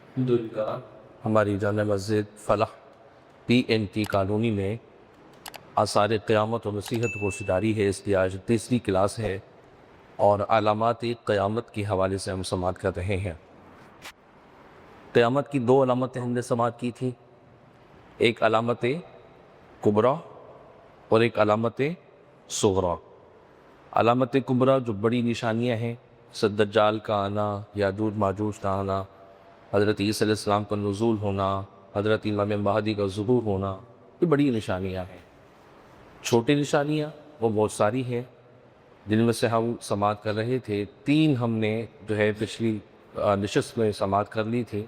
الحمدللہ ہماری جامع مسجد فلاح PNT کالونی میں آثار قیامت و نصیحت گوشداری ہے۔ اس کی آج تیسری کلاس ہے اور علامات قیامت کے حوالے سے ہم سماعت کر رہے ہیں۔ قیامت کی دو علامتیں ہم نے سماعت کی تھی، ایک علامت کبریٰ اور ایک علامت صغریٰ۔ علامت کبریٰ جو بڑی نشانیاں ہیں، دجال کا آنا، یاجوج ماجوج کا آنا، حضرت عیسیٰ علیہ السلام کا نزول ہونا، حضرت امام مہدی کا ظہور ہونا، یہ بڑی نشانیاں ہیں۔ چھوٹی نشانیاں وہ بہت ساری ہیں جن میں سے ہم سماعت کر رہے تھے۔ تین ہم نے جو ہے پچھلی نشست میں سماعت کر لی تھی،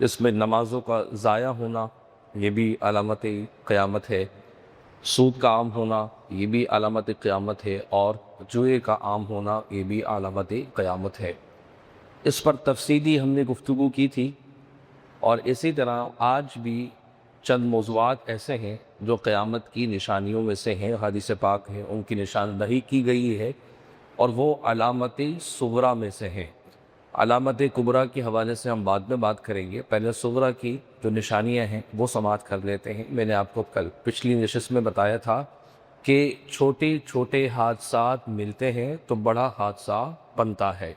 جس میں نمازوں کا ضائع ہونا یہ بھی علامت قیامت ہے، سود کا عام ہونا یہ بھی علامت قیامت ہے، اور جوئے کا عام ہونا یہ بھی علامت قیامت ہے۔ اس پر تفصیلی ہم نے گفتگو کی تھی، اور اسی طرح آج بھی چند موضوعات ایسے ہیں جو قیامت کی نشانیوں میں سے ہیں، حدیث پاک ہیں، ان کی نشاندہی کی گئی ہے، اور وہ علامت صغریٰ میں سے ہیں۔ علامت کبریٰ کے حوالے سے ہم بعد میں بات کریں گے، پہلے صغریٰ کی جو نشانیاں ہیں وہ سماعت کر لیتے ہیں۔ میں نے آپ کو کل پچھلی نشست میں بتایا تھا کہ چھوٹے چھوٹے حادثات ملتے ہیں تو بڑا حادثہ بنتا ہے۔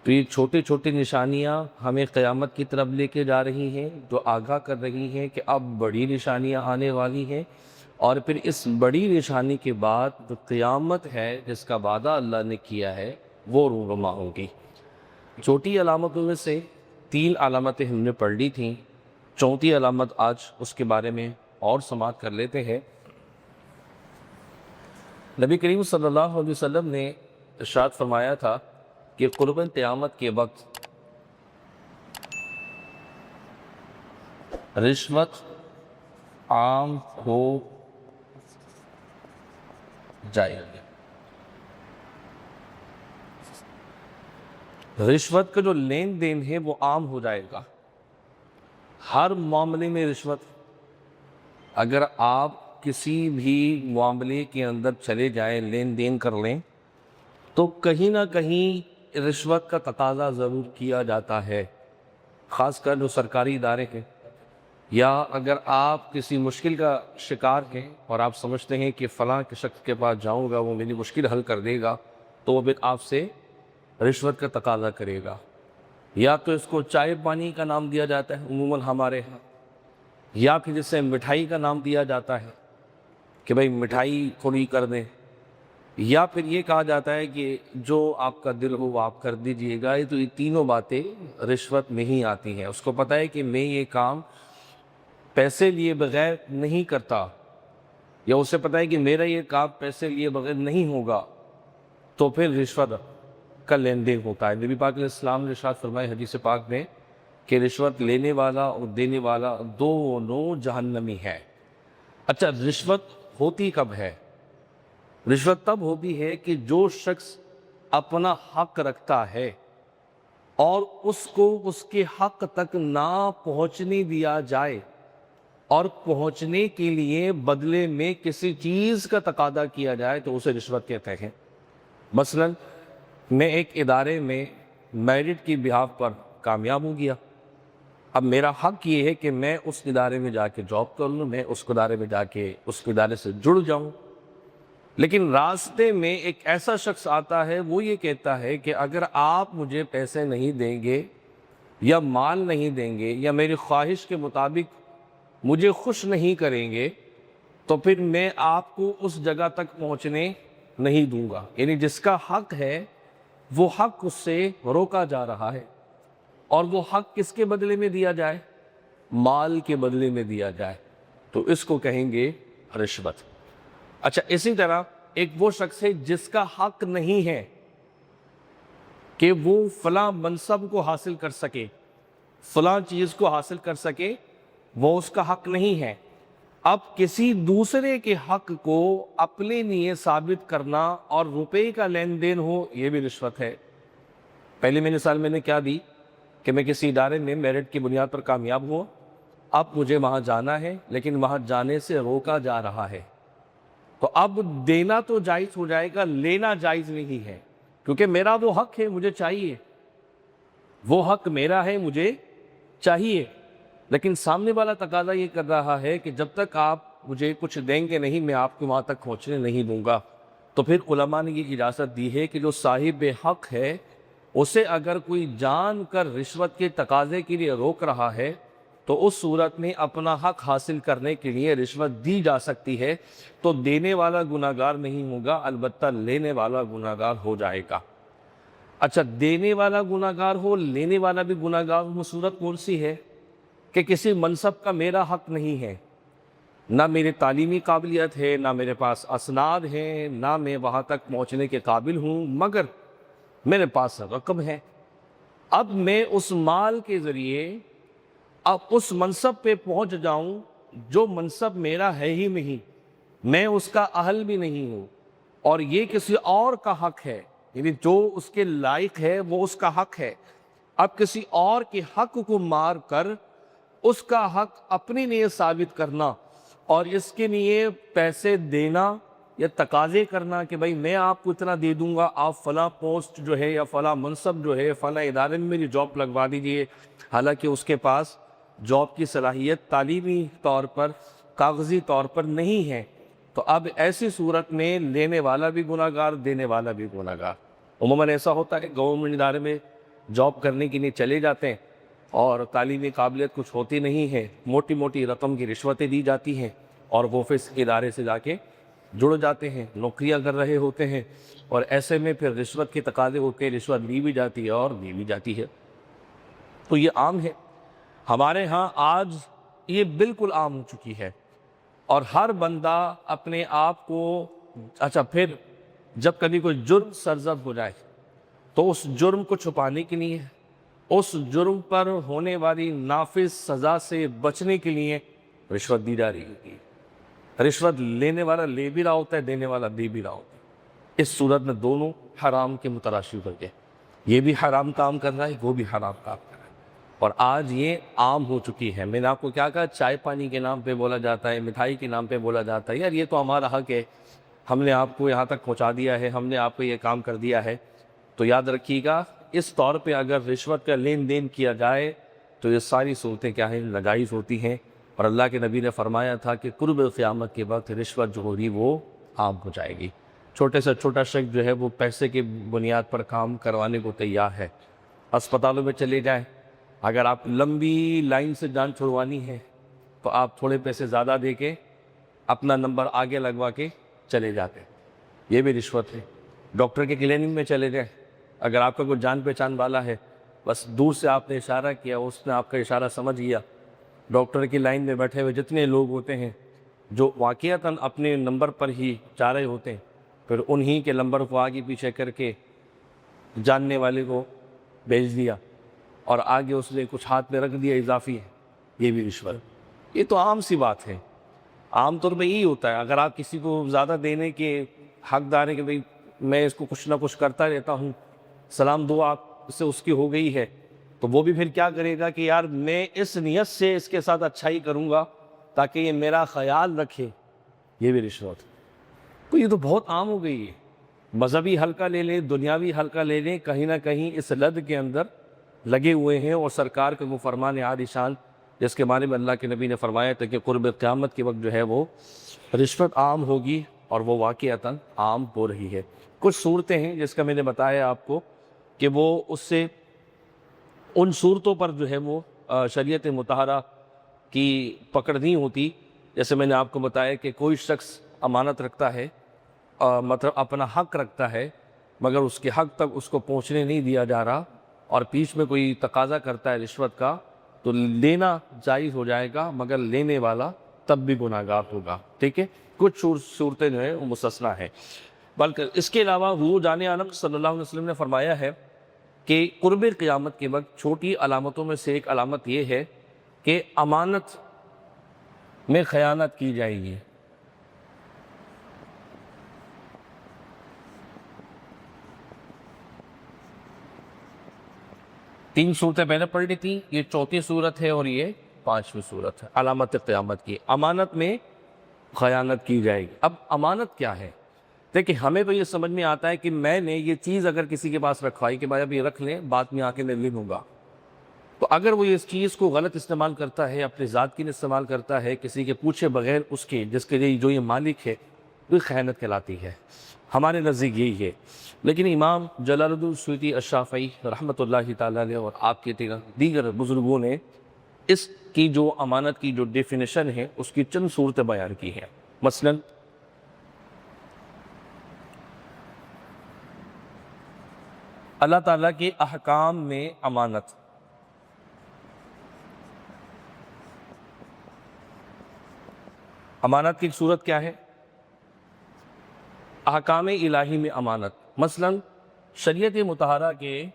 تو یہ چھوٹی چھوٹی نشانیاں ہمیں قیامت کی طرف لے کے جا رہی ہیں، جو آگاہ کر رہی ہیں کہ اب بڑی نشانیاں آنے والی ہیں، اور پھر اس بڑی نشانی کے بعد جو قیامت ہے جس کا وعدہ اللہ نے کیا ہے وہ رونما ہوگی۔ چھوٹی علامتوں میں سے تین علامتیں ہم نے پڑھ لی تھیں، چوتھی علامت آج اس کے بارے میں اور سماعت کر لیتے ہیں۔ نبی کریم صلی اللہ علیہ وسلم نے ارشاد فرمایا تھا کہ قرب قیامت کے وقت رشوت عام ہو جائے گی۔ رشوت کا جو لین دین ہے وہ عام ہو جائے گا، ہر معاملے میں رشوت۔ اگر آپ کسی بھی معاملے کے اندر چلے جائیں، لین دین کر لیں، تو کہیں نہ کہیں رشوت کا تقاضا ضرور کیا جاتا ہے، خاص کر جو سرکاری ادارے ہیں، یا اگر آپ کسی مشکل کا شکار ہیں اور آپ سمجھتے ہیں کہ فلاں کے شخص کے پاس جاؤں گا وہ میری مشکل حل کر دے گا، تو وہ پھر آپ سے رشوت کا تقاضا کرے گا۔ یا تو اس کو چائے پانی کا نام دیا جاتا ہے عموماً ہمارے ہاں، یا پھر جسے مٹھائی کا نام دیا جاتا ہے کہ بھائی مٹھائی تھوڑی کر دیں، یا پھر یہ کہا جاتا ہے کہ جو آپ کا دل ہو وہ آپ کر دیجئے گا۔ تو یہ تینوں باتیں رشوت میں ہی آتی ہیں۔ اس کو پتہ ہے کہ میں یہ کام پیسے لیے بغیر نہیں کرتا، یا اسے پتہ ہے کہ میرا یہ کام پیسے لیے بغیر نہیں ہوگا، تو پھر رشوت کا لین دین ہوتا ہے۔ نبی پاک علیہ السلام نے ارشاد فرمائے حدیث پاک میں کہ رشوت لینے والا اور دینے والا دونوں جہنمی ہے۔ اچھا، رشوت ہوتی کب ہے؟ رشوت تب ہوتی ہے کہ جو شخص اپنا حق رکھتا ہے اور اس کو اس کے حق تک نہ پہنچنے دیا جائے، اور پہنچنے کے لیے بدلے میں کسی چیز کا تقاضا کیا جائے، تو اسے رشوت کہتے ہیں۔ مثلا میں ایک ادارے میں میرٹ کی بہاف پر کامیاب ہو گیا، اب میرا حق یہ ہے کہ میں اس ادارے میں جا کے جاب کر لوں، میں اس ادارے میں جا کے اس ادارے سے جڑ جاؤں، لیکن راستے میں ایک ایسا شخص آتا ہے، وہ یہ کہتا ہے کہ اگر آپ مجھے پیسے نہیں دیں گے یا مال نہیں دیں گے یا میری خواہش کے مطابق مجھے خوش نہیں کریں گے، تو پھر میں آپ کو اس جگہ تک پہنچنے نہیں دوں گا۔ یعنی جس کا حق ہے وہ حق اس سے روکا جا رہا ہے، اور وہ حق کس کے بدلے میں دیا جائے؟ مال کے بدلے میں دیا جائے، تو اس کو کہیں گے رشوت۔ اچھا، اسی طرح ایک وہ شخص ہے جس کا حق نہیں ہے کہ وہ فلاں منصب کو حاصل کر سکے، فلاں چیز کو حاصل کر سکے، وہ اس کا حق نہیں ہے۔ اب کسی دوسرے کے حق کو اپنے لیے ثابت کرنا اور روپے کا لین دین ہو، یہ بھی رشوت ہے۔ پہلی مثال میں نے کیا دی کہ میں کسی ادارے میں میرٹ کی بنیاد پر کامیاب ہوا، اب مجھے وہاں جانا ہے لیکن وہاں جانے سے روکا جا رہا ہے، تو اب دینا تو جائز ہو جائے گا، لینا جائز نہیں ہے، کیونکہ میرا وہ حق ہے، مجھے چاہیے، وہ حق میرا ہے، مجھے چاہیے، لیکن سامنے والا تقاضا یہ کر رہا ہے کہ جب تک آپ مجھے کچھ دیں گے نہیں، میں آپ کو وہاں تک پہنچنے نہیں دوں گا۔ تو پھر علماء نے یہ اجازت دی ہے کہ جو صاحب حق ہے اسے اگر کوئی جان کر رشوت کے تقاضے کے لیے روک رہا ہے تو اس صورت میں اپنا حق حاصل کرنے کے لیے رشوت دی جا سکتی ہے، تو دینے والا گناہگار نہیں ہوگا، البتہ لینے والا گناہگار ہو جائے گا۔ اچھا، دینے والا گناہگار ہو، لینے والا بھی گناہگار ہو، صورت کون سی ہے؟ کہ کسی منصب کا میرا حق نہیں ہے، نہ میرے تعلیمی قابلیت ہے، نہ میرے پاس اسناد ہیں، نہ میں وہاں تک پہنچنے کے قابل ہوں، مگر میرے پاس رقم ہے۔ اب میں اس مال کے ذریعے اب اس منصب پہ پہنچ جاؤں جو منصب میرا ہے ہی نہیں، میں اس کا اہل بھی نہیں ہوں، اور یہ کسی اور کا حق ہے، یعنی جو اس کے لائق ہے وہ اس کا حق ہے۔ اب کسی اور کے حق کو مار کر اس کا حق اپنے لیے ثابت کرنا اور اس کے لیے پیسے دینا یا تقاضے کرنا کہ بھائی میں آپ کو اتنا دے دوں گا، آپ فلاں پوسٹ جو ہے یا فلاں منصب جو ہے فلاں ادارے میں میری جاب لگوا دیجئے، حالانکہ اس کے پاس جاب کی صلاحیت تعلیمی طور پر، کاغذی طور پر نہیں ہے، تو اب ایسی صورت میں لینے والا بھی گناہگار، دینے والا بھی گناہگار۔ عموماً ایسا ہوتا ہے گورنمنٹ ادارے میں جاب کرنے کے لیے چلے جاتے ہیں اور تعلیمی قابلیت کچھ ہوتی نہیں ہے، موٹی موٹی رقم کی رشوتیں دی جاتی ہیں اور وہ پھر اس ادارے سے جا کے جڑ جاتے ہیں، نوکریاں کر رہے ہوتے ہیں، اور ایسے میں پھر رشوت کے تقاضے ہوتے ہیں، رشوت لی بھی جاتی ہے اور دی بھی جاتی ہے۔ تو یہ عام ہے ہمارے ہاں، آج یہ بالکل عام ہو چکی ہے، اور ہر بندہ اپنے آپ کو اچھا پھر جب کبھی کوئی جرم سرزد ہو جائے تو اس جرم کو چھپانے کے لیے، اس جرم پر ہونے والی نافذ سزا سے بچنے کے لیے رشوت دی جا رہی ہوتی ہے۔ رشوت لینے والا لے بھی رہا ہوتا ہے، دینے والا دے بھی رہا ہوتا ہے۔ اس صورت میں دونوں حرام کے متراشی ہو گئے، یہ بھی حرام کام کر رہا ہے، وہ بھی حرام کام کر رہا ہے، اور آج یہ عام ہو چکی ہے۔ میں نے آپ کو کیا کہا، چائے پانی کے نام پہ بولا جاتا ہے، مٹھائی کے نام پہ بولا جاتا ہے، یار یہ تو ہمارا حق ہے، ہم نے آپ کو یہاں تک پہنچا دیا ہے، ہم نے آپ کو یہ کام کر دیا ہے۔ تو یاد رکھیے گا، اس طور پہ اگر رشوت کا لین دین کیا جائے تو یہ ساری صورتیں کیا ہیں، ناجائز ہوتی ہیں، اور اللہ کے نبی نے فرمایا تھا کہ قرب قیامت کے وقت رشوت جو ہوگی وہ عام ہو جائے گی۔ چھوٹے سے چھوٹا شخص جو ہے وہ پیسے کی بنیاد پر کام کروانے کو تیار ہے۔ اسپتالوں میں چلے جائیں، اگر آپ لمبی لائن سے جان چھڑوانی ہے تو آپ تھوڑے پیسے زیادہ دے کے اپنا نمبر آگے لگوا کے چلے جاتے ہیں، یہ بھی رشوت ہے۔ ڈاکٹر کے کلینک میں چلے جائیں، اگر آپ کا کوئی جان پہچان والا ہے، بس دور سے آپ نے اشارہ کیا، اس نے آپ کا اشارہ سمجھ گیا، ڈاکٹر کی لائن میں بیٹھے ہوئے جتنے لوگ ہوتے ہیں جو واقعتاً اپنے نمبر پر ہی جا رہے ہوتے ہیں، پھر انہی کے نمبر کو آگے پیچھے کر کے جاننے والے کو بھیج دیا اور آگے اس نے کچھ ہاتھ میں رکھ دیا اضافی ہے، یہ بھی رشوت۔ یہ تو عام سی بات ہے، عام طور پہ یہی ہوتا ہے۔ اگر آپ کسی کو زیادہ دینے کے حقدار ہیں کہ بھئی میں اس کو کچھ نہ کچھ کرتا رہتا ہوں، سلام دعا آپ سے اس کی ہو گئی ہے، تو وہ بھی پھر کیا کرے گا کہ یار میں اس نیت سے اس کے ساتھ اچھائی کروں گا تاکہ یہ میرا خیال رکھے، یہ بھی رشوت۔ تو یہ تو بہت عام ہو گئی ہے، مذہبی حلقہ لے لیں، دنیاوی حلقہ لے لیں، کہیں نہ کہیں اس لد کے اندر لگے ہوئے ہیں، اور سرکار کا وہ فرمان عالی شان جس کے بارے میں اللہ کے نبی نے فرمایا تھا کہ قرب قیامت کے وقت جو ہے وہ رشوت عام ہوگی، اور وہ واقعتاً عام ہو رہی ہے۔ کچھ صورتیں ہیں جس کا میں نے بتایا آپ کو کہ وہ اس سے ان صورتوں پر جو ہے وہ شریعت مطہرہ کی پکڑ نہیں ہوتی۔ جیسے میں نے آپ کو بتایا کہ کوئی شخص امانت رکھتا ہے، مطلب اپنا حق رکھتا ہے، مگر اس کے حق تک اس کو پہنچنے نہیں دیا جا رہا، اور بیچ میں کوئی تقاضا کرتا ہے رشوت کا، تو لینا جائز ہو جائے گا، مگر لینے والا تب بھی گناہگار ہوگا، ٹھیک ہے۔ کچھ صورتیں جو ہیں وہ مستثنیٰ ہیں، بلکہ اس کے علاوہ حضور جان عالم صلی اللہ علیہ وسلم نے فرمایا ہے کہ قرب قیامت کے وقت چھوٹی علامتوں میں سے ایک علامت یہ ہے کہ امانت میں خیانت کی جائے گی۔ تین صورتیں میں نے پڑھ لی تھیں، یہ چوتھی صورت ہے اور یہ پانچویں صورت ہے علامت قیامت کی، امانت میں خیانت کی جائے گی۔ اب امانت کیا ہے؟ دیکھیں، ہمیں تو یہ سمجھ میں آتا ہے کہ میں نے یہ چیز اگر کسی کے پاس رکھوائی کہ بھائی اب یہ رکھ لیں، بعد میں آ کے میں لے لوں گا، تو اگر وہ اس چیز کو غلط استعمال کرتا ہے، اپنے ذات کے لیے استعمال کرتا ہے، کسی کے پوچھے بغیر اس کے جس کے لیے جو یہ مالک ہے، تو یہ خیانت کہلاتی ہے، ہمارے نزدیک یہی ہے۔ لیکن امام جلال الدین السیوطی الشافعی رحمۃ اللہ تعالیٰ علیہ اور آپ کے دیگر بزرگوں نے اس کی جو امانت کی جو ڈیفینیشن ہے اس کی چند صورتیں بیان کی ہیں۔ مثلا اللہ تعالیٰ کے احکام میں امانت، امانت کی صورت کیا ہے؟ احکام الہی میں امانت، مثلا شریعت مطہرہ کے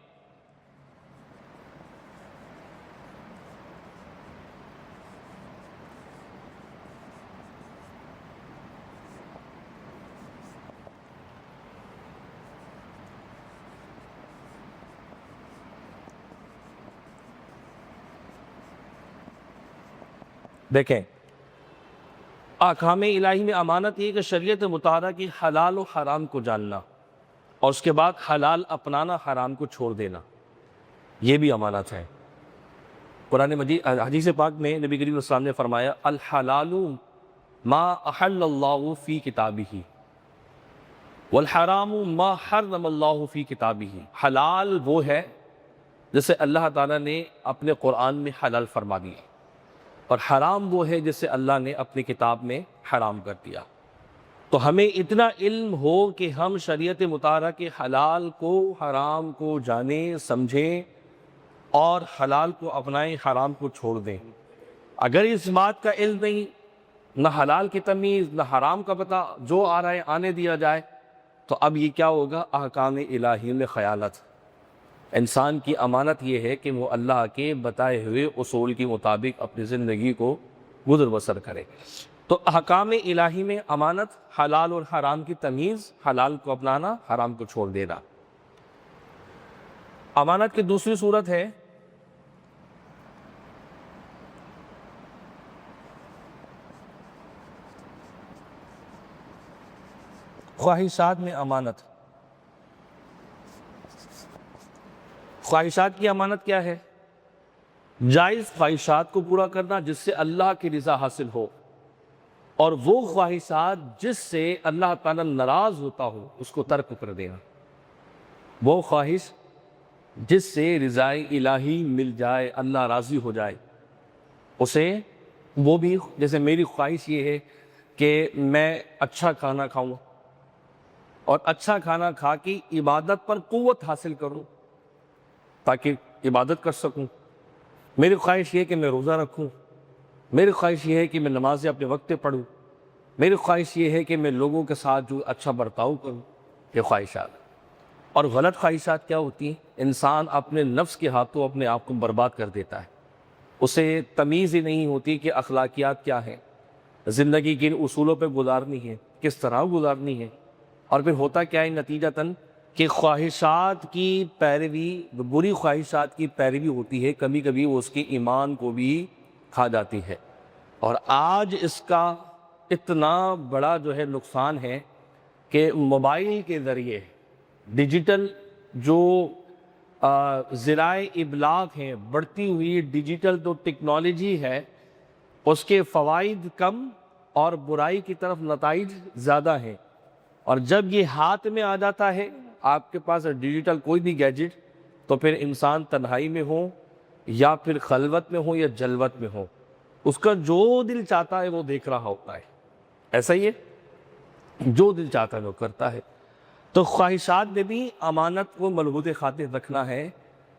دیکھیں، احکام الہی میں امانت یہ کہ شریعت مطہرہ کی حلال و حرام کو جاننا اور اس کے بعد حلال اپنانا، حرام کو چھوڑ دینا، یہ بھی امانت ہے۔ قرآن مجید حدیث پاک میں نبی کریم صلی اللہ علیہ وسلم نے فرمایا الحلال ما احل اللہ فی کتابہ والحرام ما حرم اللہ فی کتابہ۔ حلال وہ ہے جسے اللہ تعالیٰ نے اپنے قرآن میں حلال فرما دیا، اور حرام وہ ہے جسے اللہ نے اپنی کتاب میں حرام کر دیا۔ تو ہمیں اتنا علم ہو کہ ہم شریعت مطہرہ کے حلال کو حرام کو جانیں سمجھیں اور حلال کو اپنائیں، حرام کو چھوڑ دیں۔ اگر اس بات کا علم نہیں، نہ حلال کی تمیز نہ حرام کا پتہ، جو آ رہا ہے آنے دیا جائے، تو اب یہ کیا ہوگا؟ احکام الہی میں خیانت۔ انسان کی امانت یہ ہے کہ وہ اللہ کے بتائے ہوئے اصول کے مطابق اپنی زندگی کو گزر بسر کرے۔ تو احکام الہی میں امانت، حلال اور حرام کی تمیز، حلال کو اپنانا، حرام کو چھوڑ دینا۔ امانت کی دوسری صورت ہے خواہشات میں امانت۔ خواہشات کی امانت کیا ہے؟ جائز خواہشات کو پورا کرنا جس سے اللہ کی رضا حاصل ہو، اور وہ خواہشات جس سے اللہ تعالیٰ ناراض ہوتا ہو اس کو ترک کر دینا۔ وہ خواہش جس سے رضا الہی مل جائے، اللہ راضی ہو جائے، اسے وہ بھی، جیسے میری خواہش یہ ہے کہ میں اچھا کھانا کھاؤں اور اچھا کھانا کھا کے عبادت پر قوت حاصل کروں تاکہ عبادت کر سکوں۔ میری خواہش یہ ہے کہ میں روزہ رکھوں، میری خواہش یہ ہے کہ میں نمازیں اپنے وقت پہ پڑھوں، میری خواہش یہ ہے کہ میں لوگوں کے ساتھ جو اچھا برتاؤ کروں۔ یہ خواہشات اور غلط خواہشات کیا ہوتی ہیں؟ انسان اپنے نفس کے ہاتھوں اپنے آپ کو برباد کر دیتا ہے، اسے تمیز ہی نہیں ہوتی کہ اخلاقیات کیا ہیں، زندگی کن اصولوں پہ گزارنی ہے، کس طرح گزارنی ہے، اور پھر ہوتا کیا ہے نتیجتاً کہ خواہشات کی پیروی، بری خواہشات کی پیروی ہوتی ہے، کبھی کبھی وہ اس کے ایمان کو بھی کھا جاتی ہے۔ اور آج اس کا اتنا بڑا جو ہے نقصان ہے کہ موبائل کے ذریعے ڈیجیٹل جو ذرائع ابلاغ ہیں، بڑھتی ہوئی ڈیجیٹل جو ٹیکنالوجی ہے، اس کے فوائد کم اور برائی کی طرف نتائج زیادہ ہیں۔ اور جب یہ ہاتھ میں آ جاتا ہے آپ کے پاس ڈیجیٹل کوئی بھی گیجٹ، تو پھر انسان تنہائی میں ہو یا پھر خلوت میں ہو یا جلوت میں ہو، اس کا جو دل چاہتا ہے وہ دیکھ رہا ہوتا ہے۔ ایسا ہی ہے، جو دل چاہتا ہے وہ کرتا ہے۔ تو خواہشات میں بھی امانت کو ملحوظ خاطر رکھنا ہے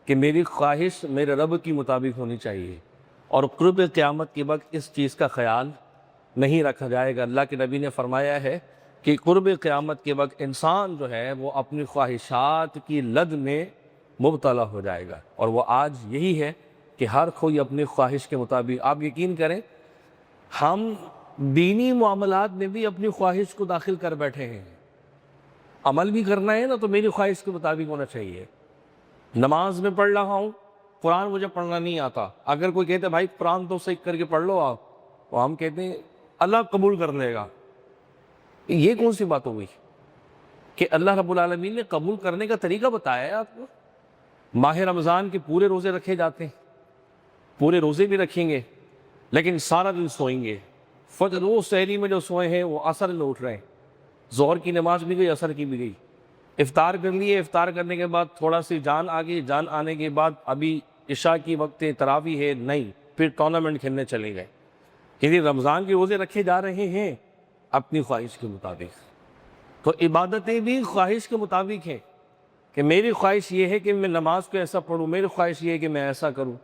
کہ میری خواہش میرے رب کی مطابق ہونی چاہیے، اور قرب قیامت کے وقت اس چیز کا خیال نہیں رکھا جائے گا۔ اللہ کے نبی نے فرمایا ہے کہ قرب قیامت کے وقت انسان جو ہے وہ اپنی خواہشات کی لد میں مبتلا ہو جائے گا، اور وہ آج یہی ہے کہ ہر کوئی اپنی خواہش کے مطابق، آپ یقین کریں ہم دینی معاملات میں بھی اپنی خواہش کو داخل کر بیٹھے ہیں۔ عمل بھی کرنا ہے نا تو میری خواہش کے مطابق ہونا چاہیے۔ نماز میں پڑھ رہا ہوں، قرآن مجھے پڑھنا نہیں آتا، اگر کوئی کہتے بھائی قرآن تو سیکھ کر کے پڑھ لو آپ، تو ہم کہتے ہیں اللہ قبول کر لے گا۔ یہ کون سی بات ہو گئی کہ اللہ رب العالمین نے قبول کرنے کا طریقہ بتایا ہے آپ کو؟ ماہ رمضان کے پورے روزے رکھے جاتے ہیں، پورے روزے بھی رکھیں گے لیکن سارا دن سوئیں گے، فجر وہ سحری میں جو سوئے ہیں وہ عصر میں اٹھ رہے ہیں، ظہر کی نماز بھی گئی، عصر کی بھی گئی، افطار کر لیے، افطار کرنے کے بعد تھوڑا سی جان آ گئی، جان آنے کے بعد ابھی عشاء کی وقت تراویح ہے نہیں، پھر ٹورنامنٹ کھیلنے چلے گئے۔ یعنی رمضان کے روزے رکھے جا رہے ہیں اپنی خواہش کے مطابق، تو عبادتیں بھی خواہش کے مطابق ہیں کہ میری خواہش یہ ہے کہ میں نماز کو ایسا پڑھوں، میری خواہش یہ ہے کہ میں ایسا کروں،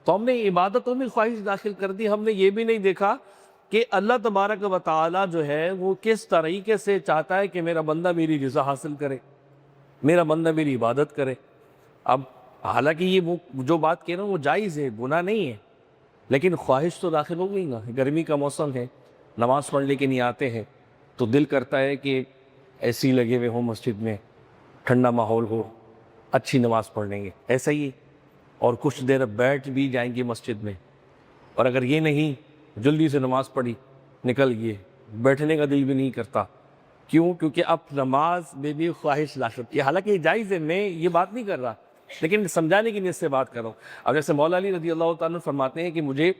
تو ہم نے عبادتوں میں خواہش داخل کر دی۔ ہم نے یہ بھی نہیں دیکھا کہ اللہ تبارک و تعالیٰ جو ہے وہ کس طریقے سے چاہتا ہے کہ میرا بندہ میری رضا حاصل کرے، میرا بندہ میری عبادت کرے۔ اب حالانکہ یہ وہ جو بات کہہ رہا ہوں وہ جائز ہے، گناہ نہیں ہے، لیکن خواہش تو داخل ہو گئی نا۔ گرمی کا موسم ہے، نماز پڑھنے کے لیے آتے ہیں تو دل کرتا ہے کہ اے سی لگے ہوئے ہوں مسجد میں، ٹھنڈا ماحول ہو، اچھی نماز پڑھ لیں گے، ایسا ہی، اور کچھ دیر بیٹھ بھی جائیں گے مسجد میں، اور اگر یہ نہیں جلدی سے نماز پڑھی نکل گئے، بیٹھنے کا دل بھی نہیں کرتا۔ کیوں؟ کیونکہ اب نماز میں بھی خواہش لا سکتی ہے، حالانکہ یہ جائز ہے، میں یہ بات نہیں کر رہا، لیکن سمجھانے کی نیت سے بات کر رہا ہوں۔ اب جیسے مولا علی رضی اللہ تعالیٰ عنہ فرماتے ہیں کہ مجھے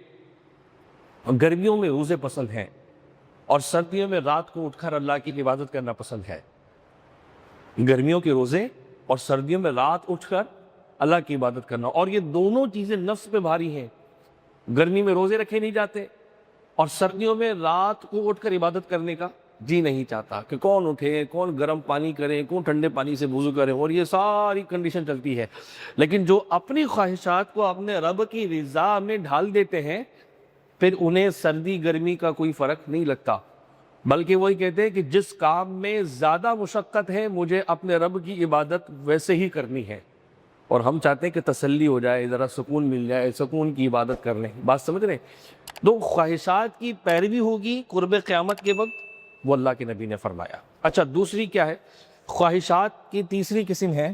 گرمیوں میں روزے پسند ہیں اور سردیوں میں رات کو اٹھ کر اللہ کی عبادت کرنا پسند ہے۔ گرمیوں کے روزے اور سردیوں میں رات اٹھ کر اللہ کی عبادت کرنا، اور یہ دونوں چیزیں نفس پہ بھاری ہیں۔ گرمی میں روزے رکھے نہیں جاتے اور سردیوں میں رات کو اٹھ کر عبادت کرنے کا جی نہیں چاہتا کہ کون اٹھے، کون گرم پانی کرے، کون ٹھنڈے پانی سے وضو کرے، اور یہ ساری کنڈیشن چلتی ہے۔ لیکن جو اپنی خواہشات کو اپنے رب کی رضا میں ڈھال دیتے ہیں پھر انہیں سردی گرمی کا کوئی فرق نہیں لگتا، بلکہ وہی کہتے ہیں کہ جس کام میں زیادہ مشقت ہے مجھے اپنے رب کی عبادت ویسے ہی کرنی ہے، اور ہم چاہتے ہیں کہ تسلی ہو جائے، ذرا سکون مل جائے، سکون کی عبادت کر لیں۔ بات سمجھ رہے ہیں؟ تو خواہشات کی پیروی ہوگی قرب قیامت کے وقت، وہ اللہ کے نبی نے فرمایا۔ اچھا، دوسری کیا ہے؟ خواہشات کی تیسری قسم ہے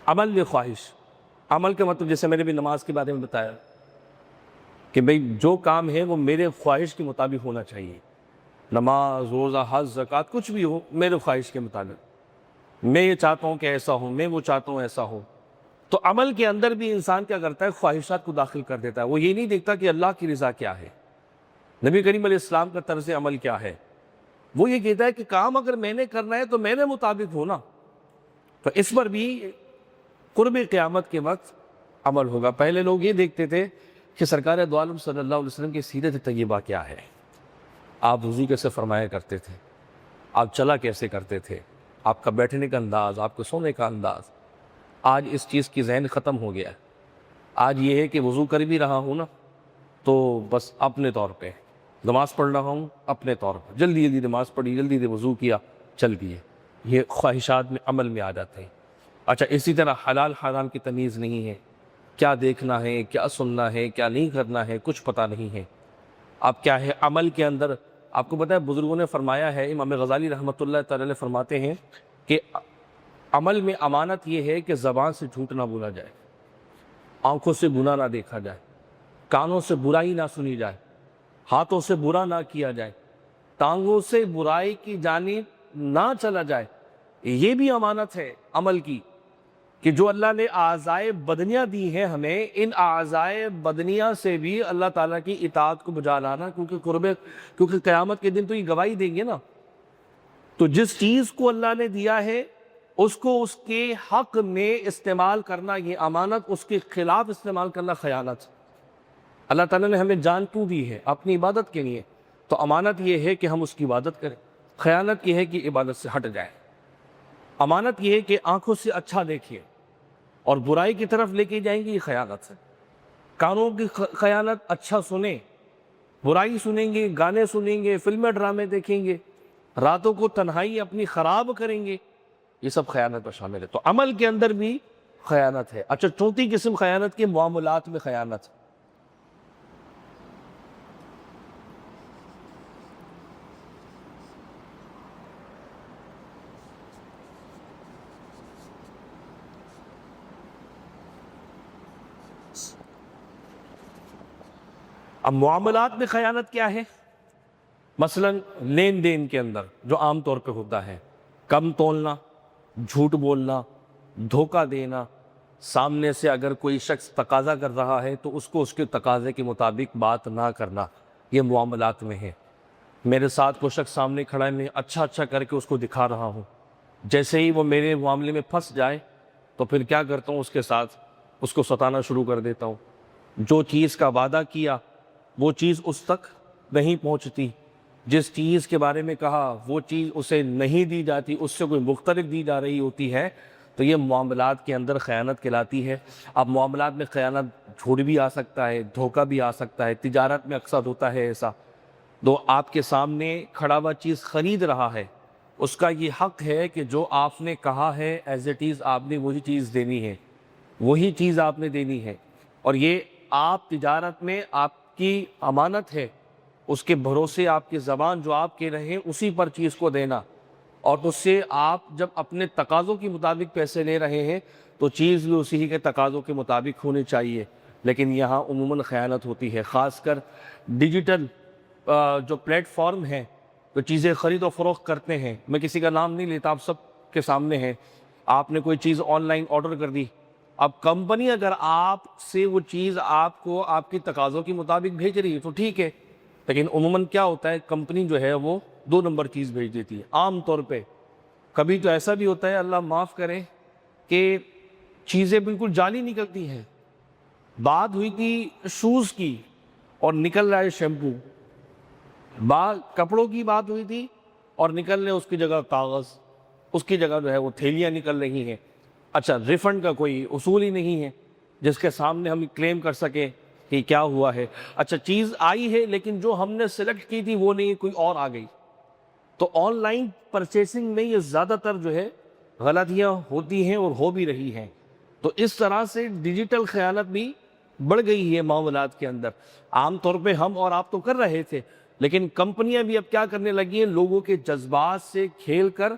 عمل میں خواہش۔ عمل کا مطلب جیسے میں نے بھی نماز کے بارے میں بتایا کہ بھئی جو کام ہے وہ میرے خواہش کے مطابق ہونا چاہیے، نماز، روزہ، حج، زکوٰۃ، کچھ بھی ہو میرے خواہش کے مطابق، میں یہ چاہتا ہوں کہ ایسا ہو، میں وہ چاہتا ہوں ایسا ہو۔ تو عمل کے اندر بھی انسان کیا کرتا ہے؟ خواہشات کو داخل کر دیتا ہے۔ وہ یہ نہیں دیکھتا کہ اللہ کی رضا کیا ہے، نبی کریم علیہ السلام کا طرز عمل کیا ہے، وہ یہ کہتا ہے کہ کام اگر میں نے کرنا ہے تو میرے مطابق ہونا۔ تو اس پر بھی قرب قیامت کے وقت عمل ہوگا۔ پہلے لوگ یہ دیکھتے تھے کہ سرکار دو عالم صلی اللہ علیہ وسلم کی سیرت طیبہ کیا ہے، آپ وضو کیسے فرمایا کرتے تھے، آپ چلا کیسے کرتے تھے، آپ کا بیٹھنے کا انداز، آپ کے سونے کا انداز۔ آج اس چیز کی ذہن ختم ہو گیا ہے۔ آج یہ ہے کہ وضو کر بھی رہا ہوں نا تو بس اپنے طور پہ، نماز پڑھ رہا ہوں اپنے طور پر، جلدی جلدی نماز پڑھی، جلدی سے وضو کیا، چل دیے۔ یہ خواہشات میں عمل میں آ جاتے ہیں۔ اچھا، اسی طرح حلال حرام کی تمیز نہیں ہے، کیا دیکھنا ہے، کیا سننا ہے، کیا نہیں کرنا ہے، کچھ پتہ نہیں ہے۔ اب کیا ہے عمل کے اندر؟ آپ کو پتہ ہے بزرگوں نے فرمایا ہے، امام غزالی رحمۃ اللہ تعالی علیہ فرماتے ہیں کہ عمل میں امانت یہ ہے کہ زبان سے جھوٹ نہ بولا جائے، آنکھوں سے گناہ نہ دیکھا جائے، کانوں سے برائی نہ سنی جائے، ہاتھوں سے برا نہ کیا جائے، ٹانگوں سے برائی کی جانب نہ چلا جائے۔ یہ بھی امانت ہے عمل کی، کہ جو اللہ نے اعضائے بدنیاں دی ہیں ہمیں، ان اعضائے بدنیاں سے بھی اللہ تعالیٰ کی اطاعت کو بجا لانا، کیونکہ قیامت کے دن تو یہ گواہی دیں گے نا۔ تو جس چیز کو اللہ نے دیا ہے اس کو اس کے حق میں استعمال کرنا یہ امانت، اس کے خلاف استعمال کرنا خیانت۔ اللہ تعالیٰ نے ہمیں جان کیوں دی ہے؟ اپنی عبادت کے لیے۔ تو امانت یہ ہے کہ ہم اس کی عبادت کریں، خیانت یہ ہے کہ عبادت سے ہٹ جائیں۔ امانت یہ ہے کہ آنکھوں سے اچھا دیکھیے اور برائی کی طرف لے کے جائیں گے، یہ خیانت ہے۔ کانوں کی خیانت، اچھا سنیں، برائی سنیں گے، گانے سنیں گے، فلمیں ڈرامے دیکھیں گے، راتوں کو تنہائی اپنی خراب کریں گے، یہ سب خیانت میں شامل ہے۔ تو عمل کے اندر بھی خیانت ہے۔ اچھا، چوتھی قسم خیانت کے معاملات میں خیانت۔ اب معاملات میں خیانت کیا ہے؟ مثلا لین دین کے اندر جو عام طور پہ ہوتا ہے، کم تولنا، جھوٹ بولنا، دھوکہ دینا، سامنے سے اگر کوئی شخص تقاضا کر رہا ہے تو اس کو اس کے تقاضے کے مطابق بات نہ کرنا، یہ معاملات میں ہے۔ میرے ساتھ کوئی شخص سامنے کھڑا ہے، میں اچھا اچھا کر کے اس کو دکھا رہا ہوں، جیسے ہی وہ میرے معاملے میں پھنس جائے تو پھر کیا کرتا ہوں، اس کے ساتھ اس کو ستانا شروع کر دیتا ہوں۔ جو چیز کا وعدہ کیا وہ چیز اس تک نہیں پہنچتی، جس چیز کے بارے میں کہا وہ چیز اسے نہیں دی جاتی، اس سے کوئی مختلف دی جا رہی ہوتی ہے، تو یہ معاملات کے اندر خیانت کہلاتی ہے۔ اب معاملات میں خیانت جھوٹ بھی آ سکتا ہے، دھوکہ بھی آ سکتا ہے، تجارت میں اکثر ہوتا ہے ایسا۔ تو آپ کے سامنے کھڑا ہوا چیز خرید رہا ہے، اس کا یہ حق ہے کہ جو آپ نے کہا ہے ایز اٹ از آپ نے وہی چیز دینی ہے، وہی چیز آپ نے دینی ہے۔ اور یہ آپ تجارت میں آپ کی امانت ہے، اس کے بھروسے آپ کی زبان جو آپ کہہ رہے ہیں اسی پر چیز کو دینا، اور اس سے آپ جب اپنے تقاضوں کے مطابق پیسے لے رہے ہیں تو چیز بھی اسی کے تقاضوں کے مطابق ہونی چاہیے۔ لیکن یہاں عموماً خیانت ہوتی ہے، خاص کر ڈیجیٹل جو پلیٹ فارم ہیں تو چیزیں خرید و فروخت کرتے ہیں، میں کسی کا نام نہیں لیتا، آپ سب کے سامنے ہیں۔ آپ نے کوئی چیز آن لائن آرڈر کر دی، اب کمپنی اگر آپ سے وہ چیز آپ کو آپ کی تقاضوں کے مطابق بھیج رہی ہے تو ٹھیک ہے، لیکن عموماً کیا ہوتا ہے، کمپنی جو ہے وہ 2 نمبر چیز بھیج دیتی ہے عام طور پہ۔ کبھی تو ایسا بھی ہوتا ہے، اللہ معاف کرے، کہ چیزیں بالکل جعلی نکلتی ہیں۔ بات ہوئی تھی شوز کی اور نکل رہا ہے شیمپو، کپڑوں کی بات ہوئی تھی اور نکل رہے اس کی جگہ کاغذ، اس کی جگہ جو ہے وہ تھیلیاں نکل رہی ہیں۔ اچھا، ریفنڈ کا کوئی اصول ہی نہیں ہے جس کے سامنے ہم کلیم کر سکیں کہ کیا ہوا ہے۔ اچھا، چیز آئی ہے لیکن جو ہم نے سلیکٹ کی تھی وہ نہیں، کوئی اور آ گئی۔ تو آن لائن پرچیسنگ میں یہ زیادہ تر جو ہے غلطیاں ہوتی ہیں اور ہو بھی رہی ہیں۔ تو اس طرح سے ڈیجیٹل خیانت بھی بڑھ گئی ہے معاملات کے اندر۔ عام طور پہ ہم اور آپ تو کر رہے تھے، لیکن کمپنیاں بھی اب کیا کرنے لگی ہیں، لوگوں کے جذبات سے کھیل کر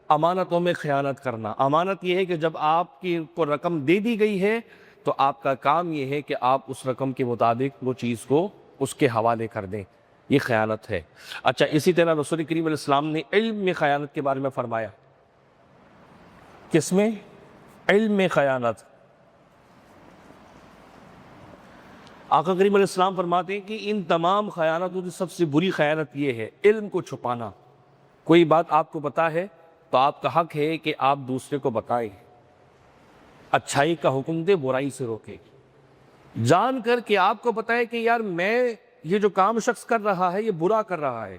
امانتوں میں خیانت کرنا۔ امانت یہ ہے کہ جب آپ کی کو رقم دے دی گئی ہے تو آپ کا کام یہ ہے کہ آپ اس رقم کے مطابق وہ چیز کو اس کے حوالے کر دیں، یہ خیانت ہے۔ اچھا، اسی طرح رسول کریم علیہ السلام نے علم میں خیانت کے بارے میں فرمایا۔ کس میں؟ علم میں خیانت۔ آقا کریم علیہ السلام فرماتے ہیں کہ ان تمام خیانتوں سے سب سے بری خیانت یہ ہے علم کو چھپانا۔ کوئی بات آپ کو پتا ہے تو آپ کا حق ہے کہ آپ دوسرے کو بتائیں، اچھائی کا حکم دے، برائی سے روکے۔ جان کر کہ آپ کو پتا ہے کہ یار میں یہ جو کام شخص کر رہا ہے یہ برا کر رہا ہے،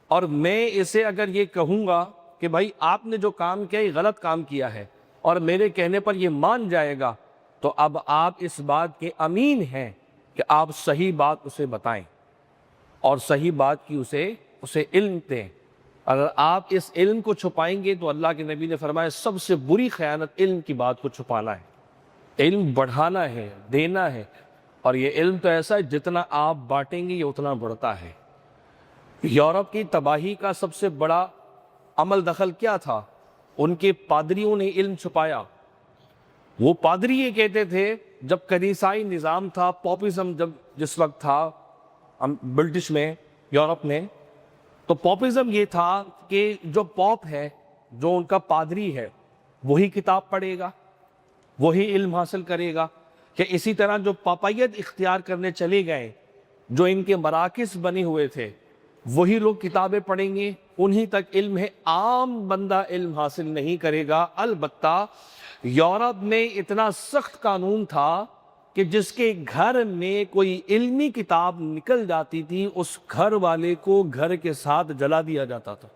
اور میں اسے اگر یہ کہوں گا کہ بھائی آپ نے جو کام کیا یہ غلط کام کیا ہے، اور میرے کہنے پر یہ مان جائے گا، تو اب آپ اس بات کے امین ہیں کہ آپ صحیح بات اسے بتائیں اور صحیح بات کی اسے علم دیں۔ اگر آپ اس علم کو چھپائیں گے تو اللہ کے نبی نے فرمایا سب سے بری خیانت علم کی بات کو چھپانا ہے۔ علم بڑھانا ہے، دینا ہے، اور یہ علم تو ایسا ہے جتنا آپ بانٹیں گے یہ اتنا بڑھتا ہے۔ یورپ کی تباہی کا سب سے بڑا عمل دخل کیا تھا؟ ان کے پادریوں نے علم چھپایا۔ وہ پادری یہ کہتے تھے، جب کنیسائی نظام تھا، پاپزم جس وقت تھا برٹش میں، یورپ میں، تو پاپزم یہ تھا کہ جو پاپ ہے، جو ان کا پادری ہے، وہی کتاب پڑھے گا، وہی علم حاصل کرے گا۔ کہ اسی طرح جو پاپائیت اختیار کرنے چلے گئے، جو ان کے مراکز بنے ہوئے تھے، وہی لوگ کتابیں پڑھیں گے، انہی تک علم ہے، عام بندہ علم حاصل نہیں کرے گا۔ البتہ یورپ میں اتنا سخت قانون تھا کہ جس کے گھر میں کوئی علمی کتاب نکل جاتی تھی اس گھر والے کو گھر کے ساتھ جلا دیا جاتا تھا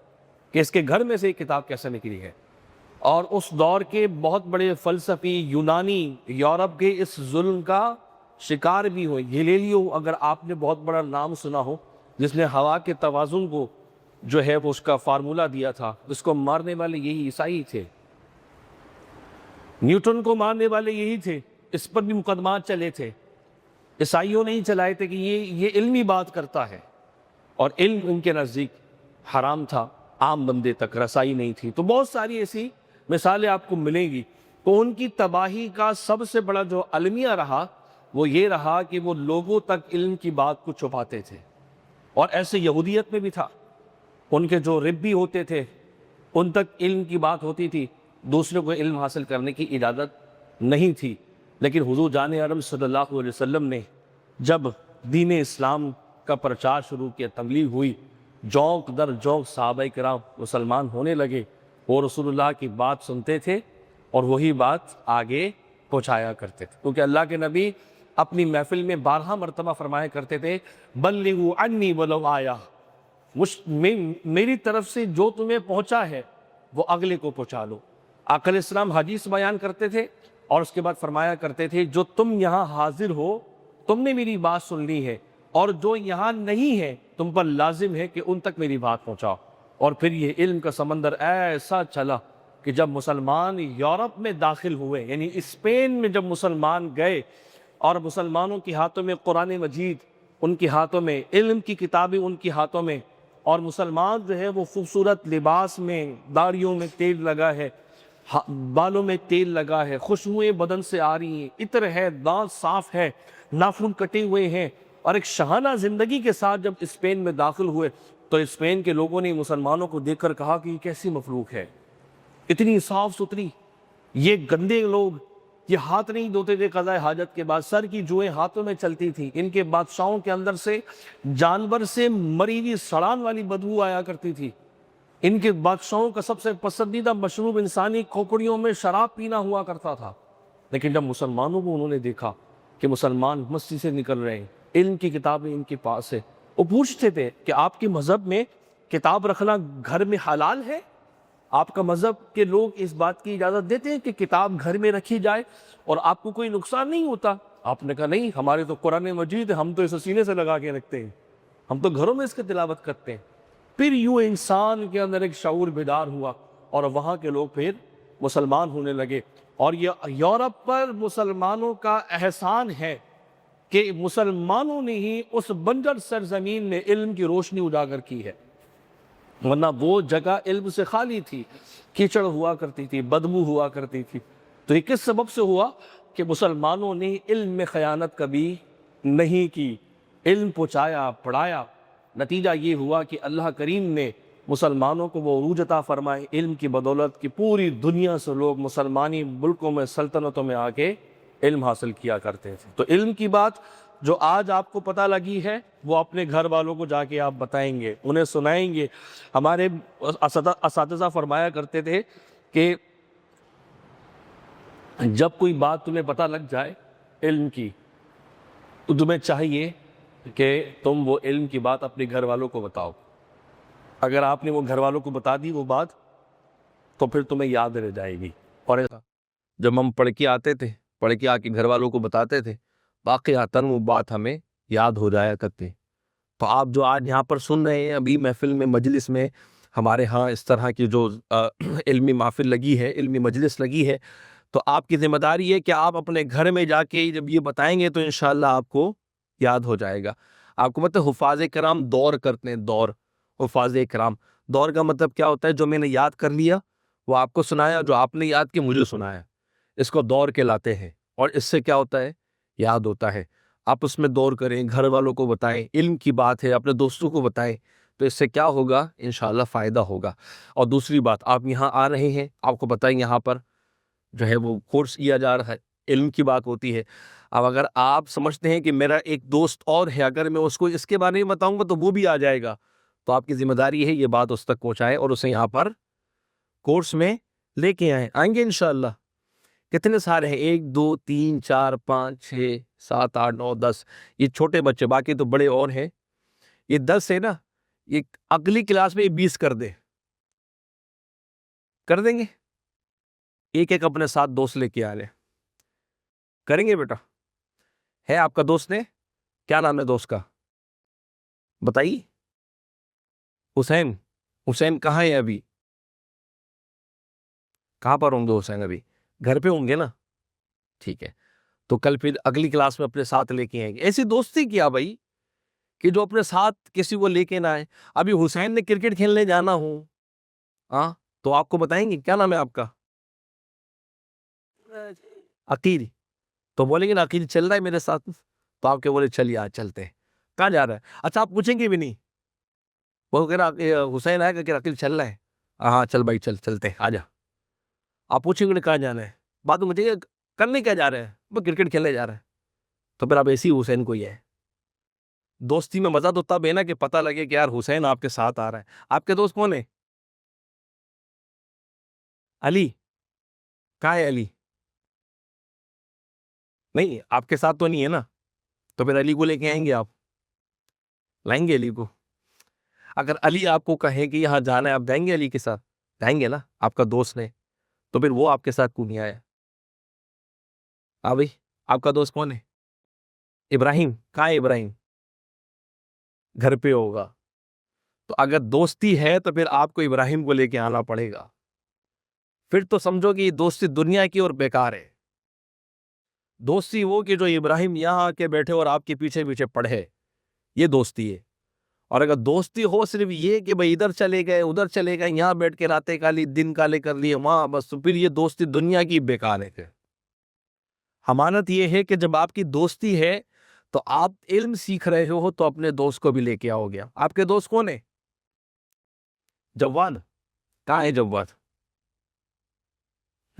کہ اس کے گھر میں سے ایک کتاب کیسے نکلی ہے۔ اور اس دور کے بہت بڑے فلسفی یونانی یورپ کے اس ظلم کا شکار بھی ہوئے۔ گیلیلیو، اگر آپ نے بہت بڑا نام سنا ہو، جس نے ہوا کے توازن کو جو ہے وہ اس کا فارمولہ دیا تھا، اس کو مارنے والے یہی عیسائی تھے۔ نیوٹن کو مارنے والے یہی تھے، اس پر بھی مقدمات چلے تھے، عیسائیوں نے ہی چلائے تھے کہ یہ علمی بات کرتا ہے، اور علم ان کے نزدیک حرام تھا، عام بندے تک رسائی نہیں تھی۔ تو بہت ساری ایسی مثالیں آپ کو ملیں گی۔ تو ان کی تباہی کا سب سے بڑا جو المیہ رہا وہ یہ رہا کہ وہ لوگوں تک علم کی بات کو چھپاتے تھے، اور ایسے یہودیت میں بھی تھا۔ ان کے جو ربی ہوتے تھے، ان تک علم کی بات ہوتی تھی، دوسروں کو علم حاصل کرنے کی اجازت نہیں تھی۔ لیکن حضور جان عرب صلی اللہ علیہ وسلم نے جب دین اسلام کا پرچار شروع کیا، تبلیغ ہوئی، جوق در جوق صحابہ کرام مسلمان ہونے لگے، وہ رسول اللہ کی بات سنتے تھے اور وہی بات آگے پہنچایا کرتے تھے، کیونکہ اللہ کے نبی اپنی محفل میں 12 مرتبہ فرمایا کرتے تھے بلغوا عنی ولو آیا، میری طرف سے جو تمہیں پہنچا ہے وہ اگلے کو پہنچا لو۔ آقا علیہ السلام حدیث بیان کرتے تھے اور اس کے بعد فرمایا کرتے تھے جو تم یہاں حاضر ہو تم نے میری بات سن لی ہے، اور جو یہاں نہیں ہے تم پر لازم ہے کہ ان تک میری بات پہنچاؤ۔ اور پھر یہ علم کا سمندر ایسا چلا کہ جب مسلمان یورپ میں داخل ہوئے، یعنی اسپین میں جب مسلمان گئے اور مسلمانوں کے ہاتھوں میں قرآن مجید، ان کے ہاتھوں میں علم کی کتابیں، ان کے ہاتھوں میں، اور مسلمان جو ہے وہ خوبصورت لباس میں، داڑھیوں میں تیل لگا ہے، بالوں میں تیل لگا ہے، خوشبوئیں بدن سے آ رہی ہیں، عطر ہے، دانت صاف ہے، ناخن کٹے ہوئے ہیں، اور ایک شاہانہ زندگی کے ساتھ جب اسپین میں داخل ہوئے تو اسپین کے لوگوں نے مسلمانوں کو دیکھ کر کہا کہ یہ کیسی مخلوق ہے، اتنی صاف ستھری، یہ گندے لوگ، یہ ہاتھ نہیں دھوتے تھے قضاء حاجت کے بعد، سر کی جوئیں ہاتھوں میں چلتی تھی، ان کے بادشاہوں کے اندر سے جانور سے مری ہوئی سڑان والی بدبو آیا کرتی تھی، ان کے بادشاہوں کا سب سے پسندیدہ مشروب انسانی کھوپڑیوں میں شراب پینا ہوا کرتا تھا۔ لیکن جب مسلمانوں کو انہوں نے دیکھا کہ مسلمان مسجد سے نکل رہے ہیں، علم کی کتابیں ان کے پاس ہے، وہ پوچھتے تھے کہ آپ کے مذہب میں کتاب رکھنا گھر میں حلال ہے؟ آپ کا مذہب کے لوگ اس بات کی اجازت دیتے ہیں کہ کتاب گھر میں رکھی جائے اور آپ کو کوئی نقصان نہیں ہوتا؟ آپ نے کہا نہیں، ہمارے تو قرآن مجید ہے، ہم تو اسے سینے سے لگا کے رکھتے ہیں، ہم تو گھروں میں اس کی تلاوت کرتے ہیں۔ پھر یوں انسان کے اندر ایک شعور بیدار ہوا اور وہاں کے لوگ پھر مسلمان ہونے لگے، اور یہ یورپ پر مسلمانوں کا احسان ہے کہ مسلمانوں نے ہی اس بنجر سرزمین میں علم کی روشنی اجاگر کی ہے، ورنہ وہ جگہ علم سے خالی تھی، کیچڑ ہوا کرتی تھی، بدبو ہوا کرتی تھی۔ تو یہ کس سبب سے ہوا کہ مسلمانوں نے علم میں خیانت کبھی نہیں کی، علم پہنچایا، پڑھایا۔ نتیجہ یہ ہوا کہ اللہ کریم نے مسلمانوں کو وہ عروج عطا فرمائے علم کی بدولت کہ پوری دنیا سے لوگ مسلمانی ملکوں میں، سلطنتوں میں آ کے علم حاصل کیا کرتے تھے۔ تو علم کی بات جو آج آپ کو پتہ لگی ہے وہ اپنے گھر والوں کو جا کے آپ بتائیں گے، انہیں سنائیں گے۔ ہمارے اساتذہ فرمایا کرتے تھے کہ جب کوئی بات تمہیں پتہ لگ جائے علم کی تو تمہیں چاہیے کہ تم وہ علم کی بات اپنے گھر والوں کو بتاؤ۔ اگر آپ نے وہ گھر والوں کو بتا دی وہ بات تو پھر تمہیں یاد رہ جائے گی۔ اور جب ہم پڑھ کے آتے تھے، پڑھ کے آ کے گھر والوں کو بتاتے تھے، واقعتاً وہ بات ہمیں یاد ہو جایا کرتے۔ تو آپ جو آج یہاں پر سن رہے ہیں، ابھی محفل میں، مجلس میں ہمارے ہاں اس طرح کی جو علمی محفل لگی ہے، علمی مجلس لگی ہے، تو آپ کی ذمہ داری ہے کہ آپ اپنے گھر میں جا کے جب یہ بتائیں گے تو انشاءاللہ آپ کو یاد ہو جائے گا۔ آپ کو مطلب حفاظ کرام دور کرتے ہیں، دور، حفاظ کرام دور کا مطلب کیا ہوتا ہے؟ جو میں نے یاد کر لیا وہ آپ کو سنایا، جو آپ نے یاد کیا مجھے سنایا، اس کو دور کہلاتے ہیں۔ اور اس سے کیا ہوتا ہے؟ یاد ہوتا ہے۔ آپ اس میں دور کریں، گھر والوں کو بتائیں، علم کی بات ہے، اپنے دوستوں کو بتائیں، تو اس سے کیا ہوگا؟ انشاءاللہ فائدہ ہوگا۔ اور دوسری بات، آپ یہاں آ رہے ہیں، آپ کو بتائیں یہاں پر جو ہے وہ کورس کیا جا رہا ہے، علم کی بات ہوتی ہے۔ اب اگر آپ سمجھتے ہیں کہ میرا ایک دوست اور ہے، اگر میں اس کو اس کے بارے میں بتاؤں گا تو وہ بھی آ جائے گا، تو آپ کی ذمہ داری ہے یہ بات اس تک پہنچائیں اور اسے یہاں پر کورس میں لے کے آئیں گے انشاءاللہ۔ کتنے سارے ہیں؟ 1 2 3 4 5 6 7 8 9 10، یہ چھوٹے بچے، باقی تو بڑے اور ہیں۔ یہ 10 ہے نا، یہ اگلی کلاس میں 20 کر دیں گے؟ ایک ایک اپنے ساتھ دوست لے کے آ لیں، کریں گے بیٹا؟ ہے آپ کا دوست؟ نے کیا نام ہے دوست کا؟ بتائیے۔ حسین کہاں ہے ابھی؟ کہاں پر ہوں گے حسین؟ ابھی گھر پہ ہوں گے نا؟ ٹھیک ہے، تو کل پھر اگلی کلاس میں اپنے ساتھ لے کے آئیں گے۔ ایسی دوستی کیا بھائی کہ جو اپنے ساتھ کسی کو لے کے نہ آئے۔ ابھی حسین نے کرکٹ کھیلنے جانا ہوں، ہاں، تو آپ کو بتائیں گے کیا نام ہے آپ کا؟ عقیل، تو بولیں گے نا عقیل چل رہا ہے میرے ساتھ، تو آپ کے بولے چلیے آج چلتے ہیں۔ کہاں جا رہا ہے؟ اچھا آپ پوچھیں گے بھی نہیں، وہ کہہ رہا حسین آئے گا کہ عقیل چل رہا ہے؟ ہاں چل بھائی چل چلتے ہیں، آ جا. آپ پوچھیں گے کہاں جانا ہے، بات مجھے کرنے کیا جا رہے ہیں، وہ کرکٹ کھیلنے جا رہے ہیں. تو پھر آپ ایسی حسین کو ہی ہے. دوستی میں مزہ تو تب ہے نا کہ پتہ لگے کہ یار حسین آپ کے ساتھ آ رہا ہے. آپ کے دوست کون ہے؟ علی. کہاں ہے علی؟ نہیں آپ کے ساتھ تو نہیں ہے نا. تو پھر علی کو لے کے آئیں گے آپ؟ لائیں گے علی کو؟ اگر علی آپ کو کہے کہ یہاں جانا ہے آپ جائیں گے علی کے ساتھ؟ جائیں گے نا، آپ کا دوست ہے. تو پھر وہ آپ کے ساتھ کیوں نہیں آیا؟ ہاں بھائی آپ کا دوست کون ہے؟ ابراہیم. کہاں ہے ابراہیم؟ گھر پہ ہوگا. تو اگر دوستی ہے تو پھر آپ کو ابراہیم کو لے کے آنا پڑے گا. پھر تو سمجھو کہ یہ دوستی دنیا کی اور بیکار ہے. دوستی وہ کہ جو ابراہیم یہاں آ کے بیٹھے اور آپ کے پیچھے پیچھے پڑھے، یہ دوستی ہے. اور اگر دوستی ہو صرف یہ کہ بھائی ادھر چلے گئے ادھر چلے گئے، یہاں بیٹھ کے راتیں کالی دن کالے کر لیے وہاں بس، تو پھر یہ دوستی دنیا کی بیکار ہے. امانت یہ ہے کہ جب آپ کی دوستی ہے تو آپ علم سیکھ رہے ہو تو اپنے دوست کو بھی لے کے آؤ گے. آپ کے دوست کون ہے؟ جواد. کہاں ہے جواد؟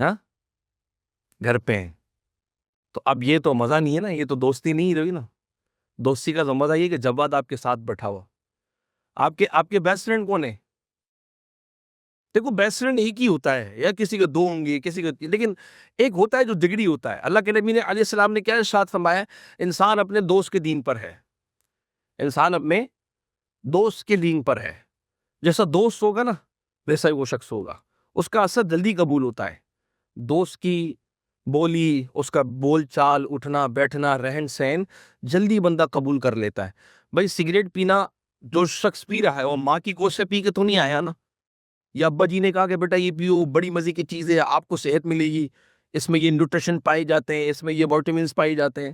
ہاں گھر پہ ہیں. تو اب یہ تو مزہ نہیں ہے نا، یہ تو دوستی نہیں رہی نا. دوستی کا تو مزہ یہ کہ جواد آپ کے ساتھ بیٹھا ہوا. آپ کے بیسٹ فرینڈ کون ہے؟ دیکھو بیسٹ فرینڈ ایک ہی ہوتا ہے، یا کسی کے دو ہوں گے کسی کے، لیکن ایک ہوتا ہے جو جگڑی ہوتا ہے. اللہ کے نبی نے علیہ السلام نے کیا ارشاد فرمایا؟ انسان اپنے دوست کے دین پر ہے. انسان اپنے دوست کے دین پر ہے. جیسا دوست ہوگا نا ویسا ہی وہ شخص ہوگا. اس کا اثر جلدی قبول ہوتا ہے. دوست کی بولی، اس کا بول چال، اٹھنا بیٹھنا، رہن سہن جلدی بندہ قبول کر لیتا ہے. بھائی سگریٹ پینا جو شخص پی رہا ہے وہ ماں کی گوشت سے پی کے تو نہیں آیا نا، یا ابا جی نے کہا کہ بیٹا یہ پیو بڑی مزے کی چیز ہے آپ کو صحت ملے گی، اس میں یہ نیوٹریشن پائے جاتے ہیں، اس میں یہ وٹامنس پائے جاتے ہیں.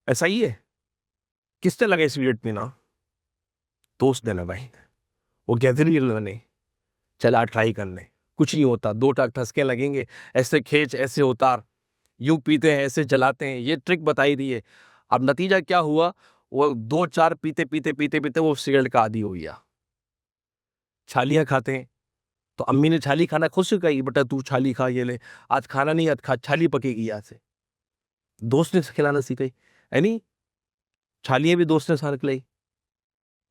ایسا ہی ہے. کس نے لگے سگریٹ پینا؟ دوست نے بھائی. وہ کہتے نہیں چلا ٹرائی کرنے، کچھ نہیں ہوتا، دو ٹھسکے لگیں گے، ایسے کھینچ ایسے اتار، یوں پیتے ہیں ایسے جلاتے ہیں، یہ ٹرک بتائی دی ہے. اب نتیجہ کیا ہوا؟ وہ دو چار پیتے پیتے پیتے پیتے وہ سگریٹ کا عادی ہو گیا. چھالیاں کھاتے ہیں تو امی نے چھالی کھانا خود سے کہی بیٹا تو چھالی کھا، یہ لے آج کھانا نہیں، آج چھالی پکے گی. آج سے دوست نے کھلانا سیکھائی ہے نہیں. چھالیاں بھی دوست نے ساتھ کھلائی.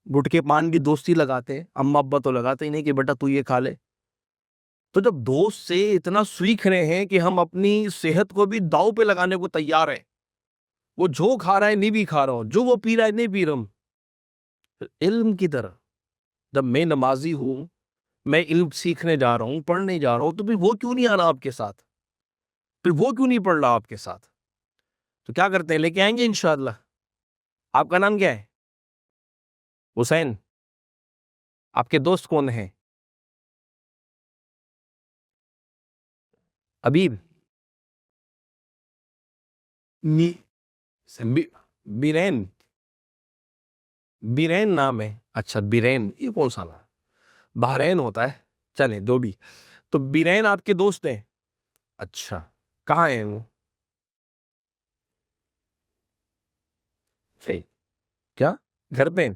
گٹکے پان بھی دوستی لگاتے ہیں، اما ابا تو لگاتے ہی نہیں کہ بیٹا تو یہ کھا لے. تو جب دوست سے اتنا سیکھ رہے ہیں کہ ہم اپنی صحت کو بھی داؤ پہ لگانے کو تیار ہیں، وہ جو کھا رہا ہے نہیں بھی کھا رہا ہوں، جو وہ پی رہا ہے نہیں پی رہا ہوں. علم کی طرح جب میں نمازی ہوں، میں علم سیکھنے جا رہا ہوں، پڑھنے جا رہا ہوں، تو پھر وہ کیوں نہیں آ رہا آپ کے ساتھ؟ پھر وہ کیوں نہیں پڑھ رہا آپ کے ساتھ؟ تو کیا کرتے ہیں، لے کے آئیں گے انشاءاللہ. آپ کا نام کیا ہے؟ حسین. آپ کے دوست کون ہیں؟ ابیب. بیرین. بیرین نام ہے. اچھا بیرین، یہ کون سا نام؟ بحرین ہوتا ہے. چلیں دو بھی. تو بیرین آپ کے دوست ہیں؟ اچھا کہاں ہیں وہ؟ کیا گھر پہ؟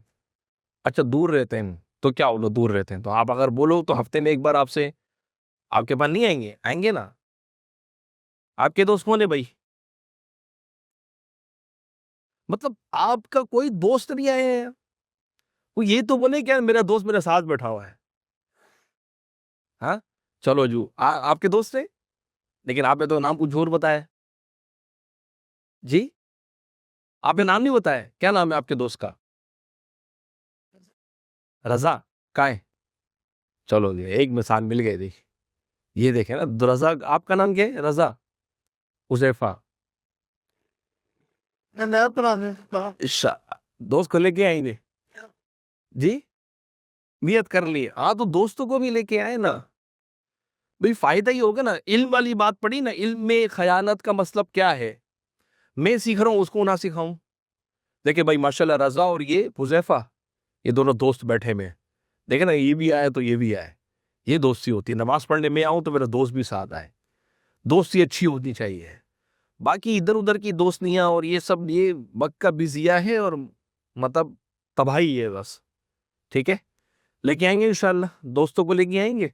اچھا دور رہتے ہیں. تو کیا بولو دور رہتے ہیں تو آپ اگر بولو تو ہفتے میں ایک بار آپ سے آپ کے پاس نہیں آئیں گے؟ آئیں گے نا. آپ کے دوست کون ہے بھائی؟ مطلب آپ کا کوئی دوست نہیں آیا ہے؟ وہ یہ تو بولے کیا میرا دوست میرے ساتھ بیٹھا ہوا ہے. ہاں چلو جو آپ کے دوست ہیں، لیکن آپ نے تو نام کچھ اور بتایا. جی آپ نے نام نہیں بتایا، کیا نام ہے آپ کے دوست کا؟ رضا. کا ہے؟ چلو جی ایک مثال مل گئی. دیکھ یہ دیکھیں نا رضا. آپ کا نام کیا ہے؟ رضا. حذیفہ. دوست کو لے کے آئیں گے جی. نیت کر لی. ہاں تو دوستوں کو بھی لے کے آئے نا بھئی، فائدہ ہی ہوگا نا. علم والی بات پڑی نا، علم میں خیانت کا مطلب کیا ہے؟ میں سیکھ رہا ہوں اس کو نہ سکھاؤں. دیکھیں بھائی ماشاءاللہ رضا اور یہ حذیفہ، یہ دونوں دوست بیٹھے میں. دیکھیں نا یہ بھی آئے تو یہ بھی آئے. یہ دوستی ہوتی ہے. نماز پڑھنے میں آؤں تو میرا دوست بھی ساتھ آئے. دوستی اچھی ہونی چاہیے. باقی ادھر ادھر کی دوستیاں اور یہ سب یہ وقت کا بزیا ہے اور مطلب تباہی ہے بس. ٹھیک ہے لے کے آئیں گے انشاءاللہ. دوستوں کو لے کے آئیں گے.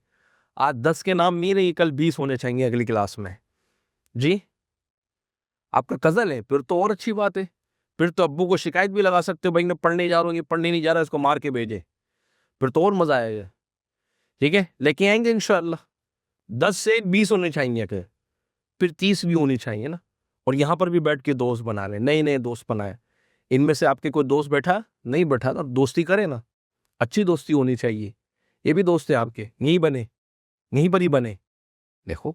آج 10 کے نام نہیں رہی، کل 20 ہونے چاہیے اگلی کلاس میں. جی آپ کا کزن ہے پھر تو اور اچھی بات ہے، پھر تو ابو کو شکایت بھی لگا سکتے ہو، بھائی میں پڑھنے جا رہا ہوں، یہ پڑھنے نہیں جا رہا، اس کو مار کے بھیجے، پھر تو اور مزہ آئے گا. ٹھیک ہے، لے کے آئیں گے انشاءاللہ. 10 سے 20 ہونے چاہیے کہ پھر 30 بھی ہونی چاہیے نا. اور یہاں پر بھی بیٹھ کے دوست بنا لیں، نئے نئے دوست بنائیں. ان میں سے آپ کے کوئی دوست بیٹھا نہیں بیٹھا نا، دوستی کرے نا، اچھی دوستی ہونی چاہیے. یہ بھی دوست ہیں آپ کے، یہیں بنے، یہیں پر ہی بنے. دیکھو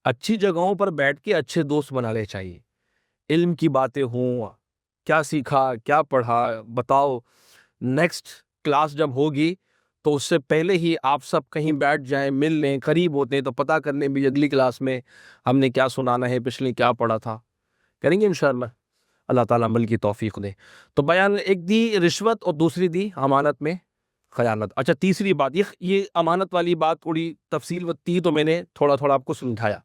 اچھی جگہوں پر بیٹھ کے اچھے دوست بنانے چاہیے. علم کی باتیں ہوں، کیا سیکھا کیا پڑھا بتاؤ. نیکسٹ کلاس جب ہوگی تو اس سے پہلے ہی آپ سب کہیں بیٹھ جائیں، مل لیں، قریب ہوتے ہیں تو پتہ کرنے بھی اگلی کلاس میں ہم نے کیا سنانا ہے، پچھلی کیا پڑھا تھا. کریں گے انشاءاللہ. اللہ تعالیٰ عمل کی توفیق دے. تو بیان ایک دی رشوت اور دوسری دی امانت میں خیانت. اچھا تیسری بات، یہ امانت والی بات تھوڑی تفصیل تھی تو میں نے تھوڑا تھوڑا آپ کو سمجھایا.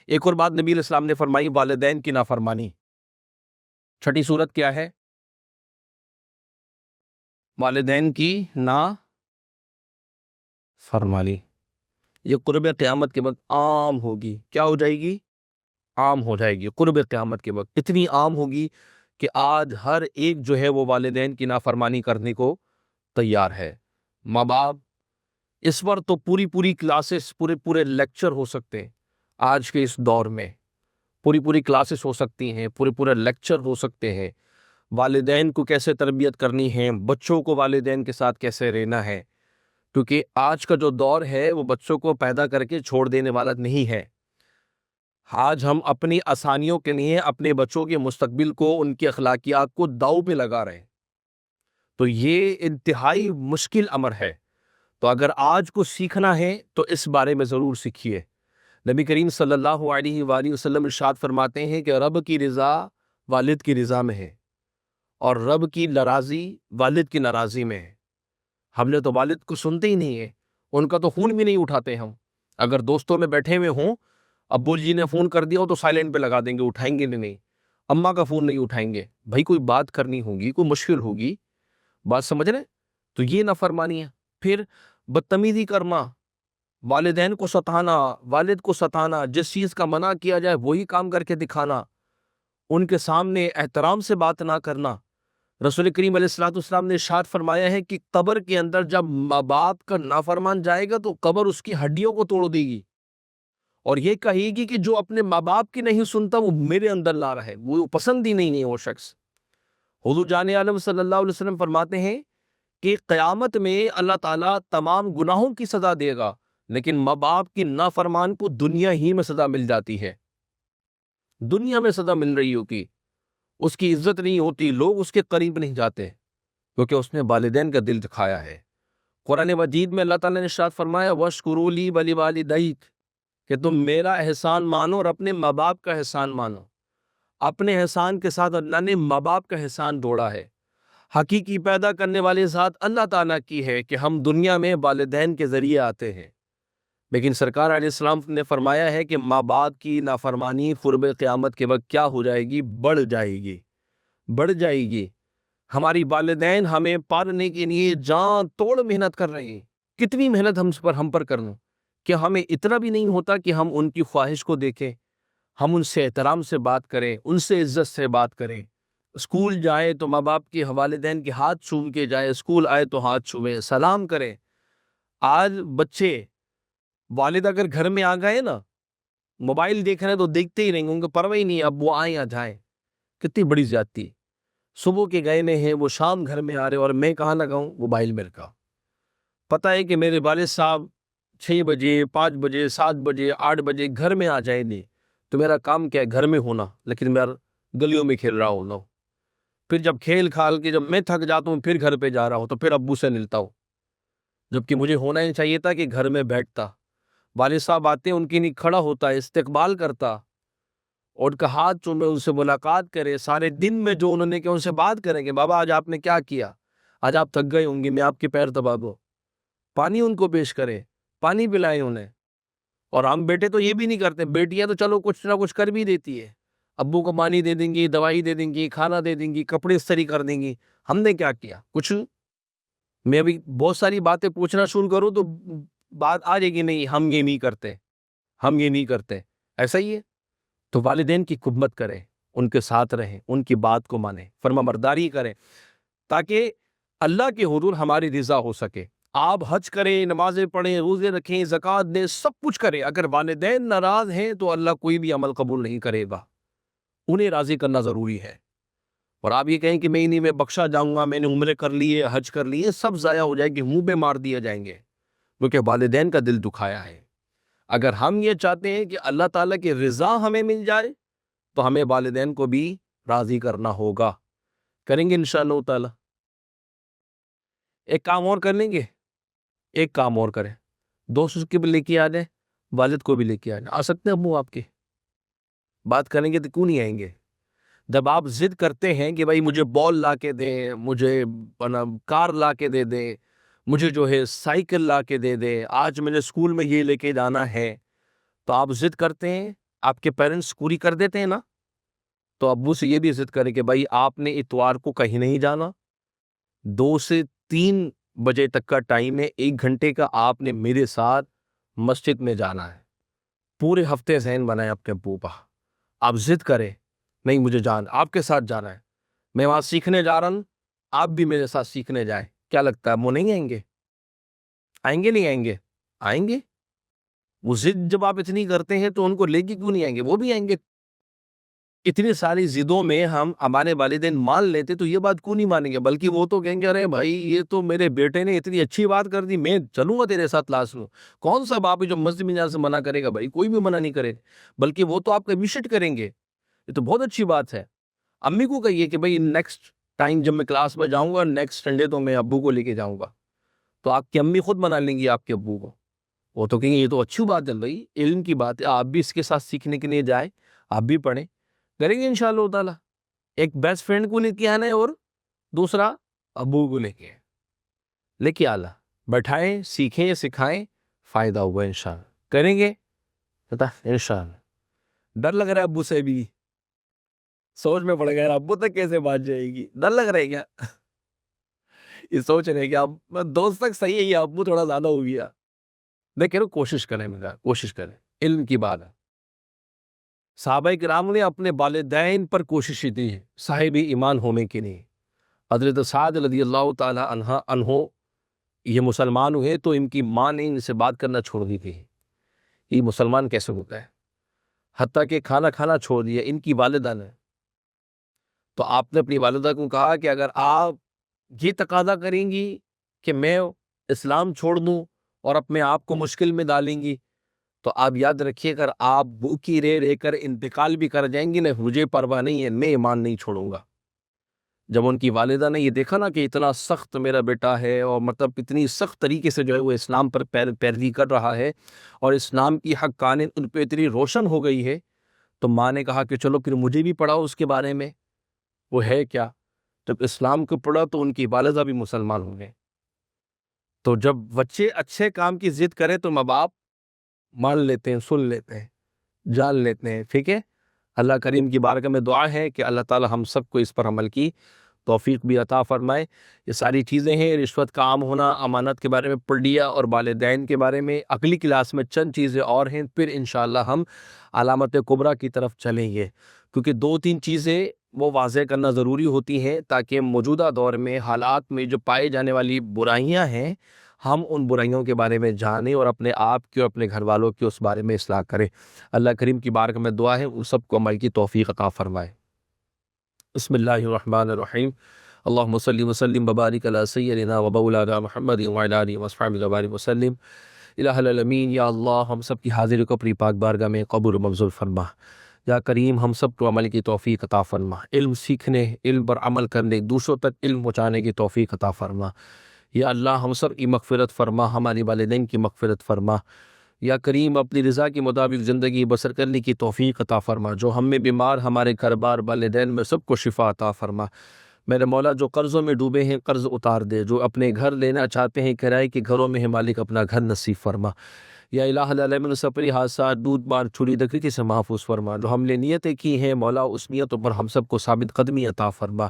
ایک اور بات نبی علیہ السلام نے فرمائی، والدین کی نافرمانی. چھٹی صورت کیا ہے؟ والدین کی نافرمانی. یہ قرب قیامت کے وقت عام ہوگی. کیا ہو جائے گی؟ عام ہو جائے گی. قرب قیامت کے وقت اتنی عام ہوگی کہ آج ہر ایک جو ہے وہ والدین کی نافرمانی کرنے کو تیار ہے. ماں باپ اس وقت تو پوری کلاسز، پورے لیکچر ہو سکتے ہیں. آج کے اس دور میں پوری کلاسز ہو سکتی ہیں، پورے لیکچر ہو سکتے ہیں. والدین کو کیسے تربیت کرنی ہے، بچوں کو والدین کے ساتھ کیسے رہنا ہے. کیونکہ آج کا جو دور ہے وہ بچوں کو پیدا کر کے چھوڑ دینے والا نہیں ہے. آج ہم اپنی آسانیوں کے لیے اپنے بچوں کے مستقبل کو، ان کی اخلاقیات کو داؤ پہ لگا رہے ہیں. تو یہ انتہائی مشکل امر ہے. تو اگر آج کو سیکھنا ہے تو اس بارے میں ضرور سیکھیے. نبی کریم صلی اللہ علیہ وآلہ وسلم ارشاد فرماتے ہیں کہ رب کی رضا والد کی رضا میں ہے اور رب کی ناراضی والد کی ناراضی میں ہے. ہم نے تو والد کو سنتے ہی نہیں ہے، ان کا تو فون بھی نہیں اٹھاتے ہم. اگر دوستوں میں بیٹھے ہوئے ہوں، ابو جی نے فون کر دیا ہو تو سائلنٹ پہ لگا دیں گے، اٹھائیں گے نہیں. اماں کا فون نہیں اٹھائیں گے. بھائی کوئی بات کرنی ہوگی، کوئی مشکل ہوگی، بات سمجھ رہے؟ تو یہ نافرمانی ہے. پھر بدتمیزی کرنا، والدین کو ستانا، والد کو ستانا، جس چیز کا منع کیا جائے وہی کام کر کے دکھانا، ان کے سامنے احترام سے بات نہ کرنا. رسول کریم علیہ الصلوۃ والسلام نے ارشاد فرمایا ہے کہ قبر کے اندر جب ماں باپ کا نافرمان جائے گا تو قبر اس کی ہڈیوں کو توڑ دے گی اور یہ کہے گی کہ جو اپنے ماں باپ کی نہیں سنتا وہ میرے اندر لا رہا ہے، وہ پسند ہی نہیں ہے وہ شخص. حضور جان عالم صلی اللہ علیہ وسلم فرماتے ہیں کہ قیامت میں اللہ تعالیٰ تمام گناہوں کی سزا دے گا، لیکن ماں باپ کی نافرمان کو دنیا ہی میں سزا مل جاتی ہے. دنیا میں سزا مل رہی ہوتی، اس کی عزت نہیں ہوتی، لوگ اس کے قریب نہیں جاتے کیونکہ اس نے والدین کا دل دکھایا ہے. قرآن مجید میں اللہ تعالیٰ نے ارشاد فرمایا وَاشْكُرُوا لِي وَلِوَالِدَيْكَ کہ تم میرا احسان مانو اور اپنے ماں باپ کا احسان مانو. اپنے احسان کے ساتھ اللہ نے ماں باپ کا احسان جوڑا ہے. حقیقی پیدا کرنے والے ذات اللہ تعالیٰ کی ہے کہ ہم دنیا میں والدین کے ذریعے آتے ہیں، لیکن سرکار علیہ السلام نے فرمایا ہے کہ ماں باپ کی نافرمانی قرب قیامت کے وقت کیا ہو جائے گی؟ بڑھ جائے گی. ہماری والدین ہمیں پالنے کے لیے جان توڑ محنت کر رہے ہیں. کتنی محنت ہم پر کرنا کہ ہمیں اتنا بھی نہیں ہوتا کہ ہم ان کی خواہش کو دیکھیں، ہم ان سے احترام سے بات کریں، ان سے عزت سے بات کریں. اسکول جائے تو ماں باپ کے والدین کے ہاتھ چوم کے جائے، اسکول آئے تو ہاتھ چھوئے، سلام کریں. آج بچے والد اگر گھر میں آ گئے نا، موبائل دیکھ رہے ہیں تو دیکھتے ہی نہیں، ان کو پرواہ ہی نہیں اب وہ آئیں یا جائیں. کتنی بڑی زیادتی. صبح کے گئے میں ہیں وہ شام گھر میں آ رہے اور میں کہاں لگا ہوں؟ موبائل میں رکھا. پتہ ہے کہ میرے والد صاحب 6 بجے 5 بجے 7 بجے 8 بجے گھر میں آ جائیں گے تو میرا کام کیا ہے؟ گھر میں ہونا، لیکن میں گلیوں میں کھیل رہا ہونا. پھر جب کھیل کھال کے جب میں تھک جاتا ہوں پھر گھر پہ جا رہا ہوں تو پھر ابو سے ملتا ہوں، جبکہ مجھے ہونا ہی چاہیے تھا کہ گھر میں بیٹھتا. والد صاحب آتے ہیں، ان کے لیے کھڑا ہوتا، استقبال کرتا اور ان کا ہاتھ چومے، ان سے ملاقات کرے. سارے دن میں جو انہوں نے کیا ان سے بات کریں گے، بابا آج آپ نے کیا کیا، آج آپ تھک گئے ہوں گے، میں آپ کے پیر دبا دوں. پانی ان کو پیش کرے، پانی پلائے انہیں. اور ہم بیٹے تو یہ بھی نہیں کرتے. بیٹیاں تو چلو کچھ نہ کچھ کر بھی دیتی ہے، ابو کو پانی دے دیں گی، دوائی دے دیں گی، کھانا دے دیں گی، کپڑے استری کر دیں گی. ہم نے کیا کیا؟ کچھ. میں ابھی بہت ساری باتیں پوچھنا شروع کروں تو بات آ جائے گی نہیں ہم یہ نہیں کرتے، ہم یہ نہیں کرتے، ایسا ہی ہے۔ تو والدین کی خدمت کریں، ان کے ساتھ رہیں، ان کی بات کو مانیں، فرما برداری کریں، تاکہ اللہ کے حضور ہماری رضا ہو سکے۔ آپ حج کریں، نمازیں پڑھیں، روزے رکھیں، زکوٰۃ دیں، سب کچھ کریں، اگر والدین ناراض ہیں تو اللہ کوئی بھی عمل قبول نہیں کرے گا۔ انہیں راضی کرنا ضروری ہے۔ اور آپ یہ کہیں کہ میں بخشا جاؤں گا، میں نے عمرے کر لیے، حج کر لیے، سب ضائع ہو جائے گی، منہ پہ مار دیے جائیں گے، کیونکہ والدین کا دل دکھایا ہے۔ اگر ہم یہ چاہتے ہیں کہ اللہ تعالیٰ کی رضا ہمیں مل جائے تو ہمیں والدین کو بھی راضی کرنا ہوگا، کریں گے انشاءاللہ تعالیٰ۔ ایک کام اور کر لیں گے، ایک کام اور کریں، دوست کے بھی لے کے آ جائیں، والد کو بھی لے کے آ جائیں۔ آ سکتے ہیں ابو آپ کے؟ بات کریں گے تو کیوں نہیں آئیں گے؟ جب آپ ضد کرتے ہیں کہ بھائی مجھے بال لا کے دیں، مجھے کار لا کے دے دیں، مجھے جو ہے سائیکل لا کے دے دیں، آج میں نے اسکول میں یہ لے کے جانا ہے، تو آپ ضد کرتے ہیں، آپ کے پیرنٹس پوری کر دیتے ہیں نا، تو ابو سے یہ بھی ضد کریں کہ بھائی آپ نے اتوار کو کہیں نہیں جانا، 2 سے 3 بجے تک کا ٹائم ہے، 1 گھنٹے کا آپ نے میرے ساتھ مسجد میں جانا ہے۔ پورے ہفتے ذہن بنائیں اپنے ابو کا، آپ ضد کریں نہیں مجھے آپ کے ساتھ جانا ہے، میں وہاں سیکھنے جا رہا ہوں، آپ بھی میرے ساتھ سیکھنے جائیں، کیا لگتا ہے وہ نہیں آئیں گے؟ آئیں گے نہیں آئیں گے؟ آئیں گے۔ وہ ضد جب آپ اتنی کرتے ہیں تو ان کو لے کے کیوں نہیں آئیں گے؟ وہ بھی آئیں گے۔ اتنی ساری ضدوں میں ہم ہمارے والدین مان لیتے تو یہ بات کیوں نہیں مانیں گے؟ بلکہ وہ تو کہیں گے ارے بھائی یہ تو میرے بیٹے نے اتنی اچھی بات کر دی، میں چلوں گا تیرے ساتھ کلاس میں۔ کون سا باپ ہے جو مسجد میں جانے سے منع کرے گا؟ بھائی کوئی بھی منع نہیں کرے، بلکہ وہ تو آپ کا وزٹ کریں گے، یہ تو بہت اچھی بات ہے۔ امی کو کہیے کہ بھائی نیکسٹ ٹائم جب میں کلاس میں جاؤں گا، نیکسٹ سنڈے تو میں ابو کو لے کے جاؤں گا، تو آپ کی امی خود منا لیں گی آپ کے ابو کو، وہ تو کہیں گے یہ تو اچھی بات ہے بھائی، علم کی بات ہے، آپ بھی اس کے ساتھ سیکھنے کے لیے جائیں، آپ بھی پڑھیں، کریں گے انشاءاللہ تعالیٰ۔ ایک بیسٹ فرینڈ کو لے کے آنا ہے اور دوسرا ابو کو لے کے آنا، بیٹھائیں، سیکھیں، سکھائیں، فائدہ ہوا انشاءاللہ، کریں گے انشاءاللہ۔ ڈر لگ رہا ہے ابو سے بھی، سوچ میں پڑ گیا ابو تک کیسے بات جائے گی، ڈر لگ رہا ہے کیا؟ یہ سوچ رہے کہ اب دوست تک صحیح ہے، یہ ابو تھوڑا زیادہ ہو گیا۔ میں کہہ رہا ہوں کوشش کریں، کوشش کریں، علم کی بات ہے۔ صحابہ کرام نے اپنے والدین پر کوششیں دی ہیں صاحب ایمان ہونے کے لیے۔ حضرت سعد رضی اللہ تعالی عنہ یہ مسلمان ہوئے تو ان کی ماں نے ان سے بات کرنا چھوڑ دی تھی، یہ مسلمان کیسے ہوتا ہے، حتیٰ کہ کھانا چھوڑ دیا ان کی والدہ نے۔ تو آپ نے اپنی والدہ کو کہا کہ اگر آپ یہ تقاضا کریں گی کہ میں اسلام چھوڑ دوں اور اپنے آپ کو مشکل میں ڈالیں گی تو آپ یاد رکھیے اگر آپ بھوکی رہ کر انتقال بھی کر جائیں گی نا، مجھے پرواہ نہیں ہے، میں ایمان نہیں چھوڑوں گا۔ جب ان کی والدہ نے یہ دیکھا نا کہ اتنا سخت میرا بیٹا ہے اور مطلب اتنی سخت طریقے سے جو ہے وہ اسلام پر پیروی کر رہا ہے اور اسلام کی حقانیت ان پہ اتنی روشن ہو گئی ہے، تو ماں نے کہا کہ چلو پھر مجھے بھی پڑھاؤ اس کے بارے میں، وہ ہے کیا؟ جب اسلام کو پڑھا تو ان کی والدہ بھی مسلمان ہو گئے۔ تو جب بچے اچھے کام کی ضد کریں تو ماں باپ مان لیتے ہیں، سن لیتے ہیں، جان لیتے ہیں، ٹھیک ہے۔ اللہ کریم کی بارگاہ میں دعا ہے کہ اللہ تعالی ہم سب کو اس پر عمل کی توفیق بھی عطا فرمائے۔ یہ ساری چیزیں ہیں، رشوت کا عام ہونا، امانت کے بارے میں پڑھ لیا اور والدین کے بارے میں اگلی کلاس میں چند چیزیں اور ہیں، پھر انشاءاللہ ہم علامت کبریٰ کی طرف چلیں گے، کیونکہ 2-3 چیزیں وہ واضح کرنا ضروری ہوتی ہیں تاکہ موجودہ دور میں حالات میں جو پائے جانے والی برائیاں ہیں ہم ان برائیوں کے بارے میں جانیں اور اپنے آپ کی اور اپنے گھر والوں کی اس بارے میں اصلاح کریں۔ اللہ کریم کی بارگاہ میں دعا ہے ان سب کو عمل کی توفیق عطا فرمائے۔ بسم اللہ الرحمن الرحیم، اللہم صلی وسلم وبارک علی سیدنا و مولانا محمد وعلی آلہ وصحبہ وبارک وسلم۔ الہ العالمین، یا اللہ ہم سب کی حاضری کو اپنی پاک بارگاہ میں قبول و منظور فرما۔ یا کریم ہم سب کو عمل کی توفیق عطا فرما، علم سیکھنے، علم پر عمل کرنے، دوسروں تک علم پہنچانے کی توفیق عطا فرما۔ یا اللہ ہم سب کی مغفرت فرما، ہماری والدین کی مغفرت فرما۔ یا کریم اپنی رضا کے مطابق زندگی بسر کرنے کی توفیق عطا فرما۔ جو ہم میں بیمار، ہمارے گھر بار، والدین میں سب کو شفا عطا فرما۔ میرے مولا جو قرضوں میں ڈوبے ہیں قرض اتار دے، جو اپنے گھر لینا چاہتے ہیں کرائے کے گھروں میں ہے مالک اپنا گھر نصیب فرما۔ یا الہ العالمین سپری حادثات، دودھ بار، چھری دکھری سے محفوظ فرما۔ جو ہم نے نیتیں کی ہیں مولا اس نیتوں پر ہم سب کو ثابت قدمی عطا فرما۔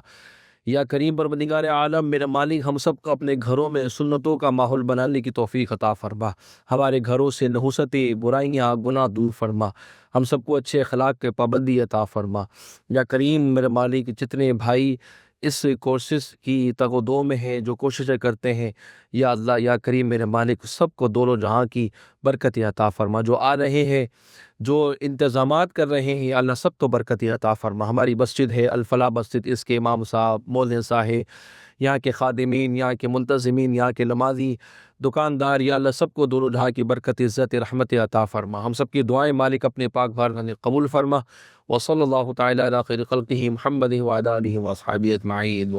یا کریم پروردگار عالم میرے مالک ہم سب کو اپنے گھروں میں سنتوں کا ماحول بنانے کی توفیق عطا فرما، ہمارے گھروں سے نحوستیں برائیاں گناہ دور فرما، ہم سب کو اچھے اخلاق کے پابندی عطا فرما۔ یا کریم میرے مالک جتنے بھائی اس کورسز کی تگ و دو میں ہیں، جو کوششیں کرتے ہیں، یا اللہ یا کریم میرے مالک سب کو دونوں جہاں کی برکت عطا فرما، جو آ رہے ہیں جو انتظامات کر رہے ہیں، یا اللہ سب کو برکت عطا فرما۔ ہماری مسجد ہے الفلاح مسجد، اس کے امام صاحب، مولوی صاحب، یہاں کے خادمین، یہاں کے منتظمین، یہاں کے نمازی، دکاندار، یا اللہ سب کو دونوں جہاں کی برکت عزت رحمت عطا فرما۔ ہم سب کی دعائیں مالک اپنے پاک بارگاہ میں قبول فرما۔ وصلی اللہ تعالی علی خیر خلقہ محمد وعلی آلہ واصحابہ اجمعین۔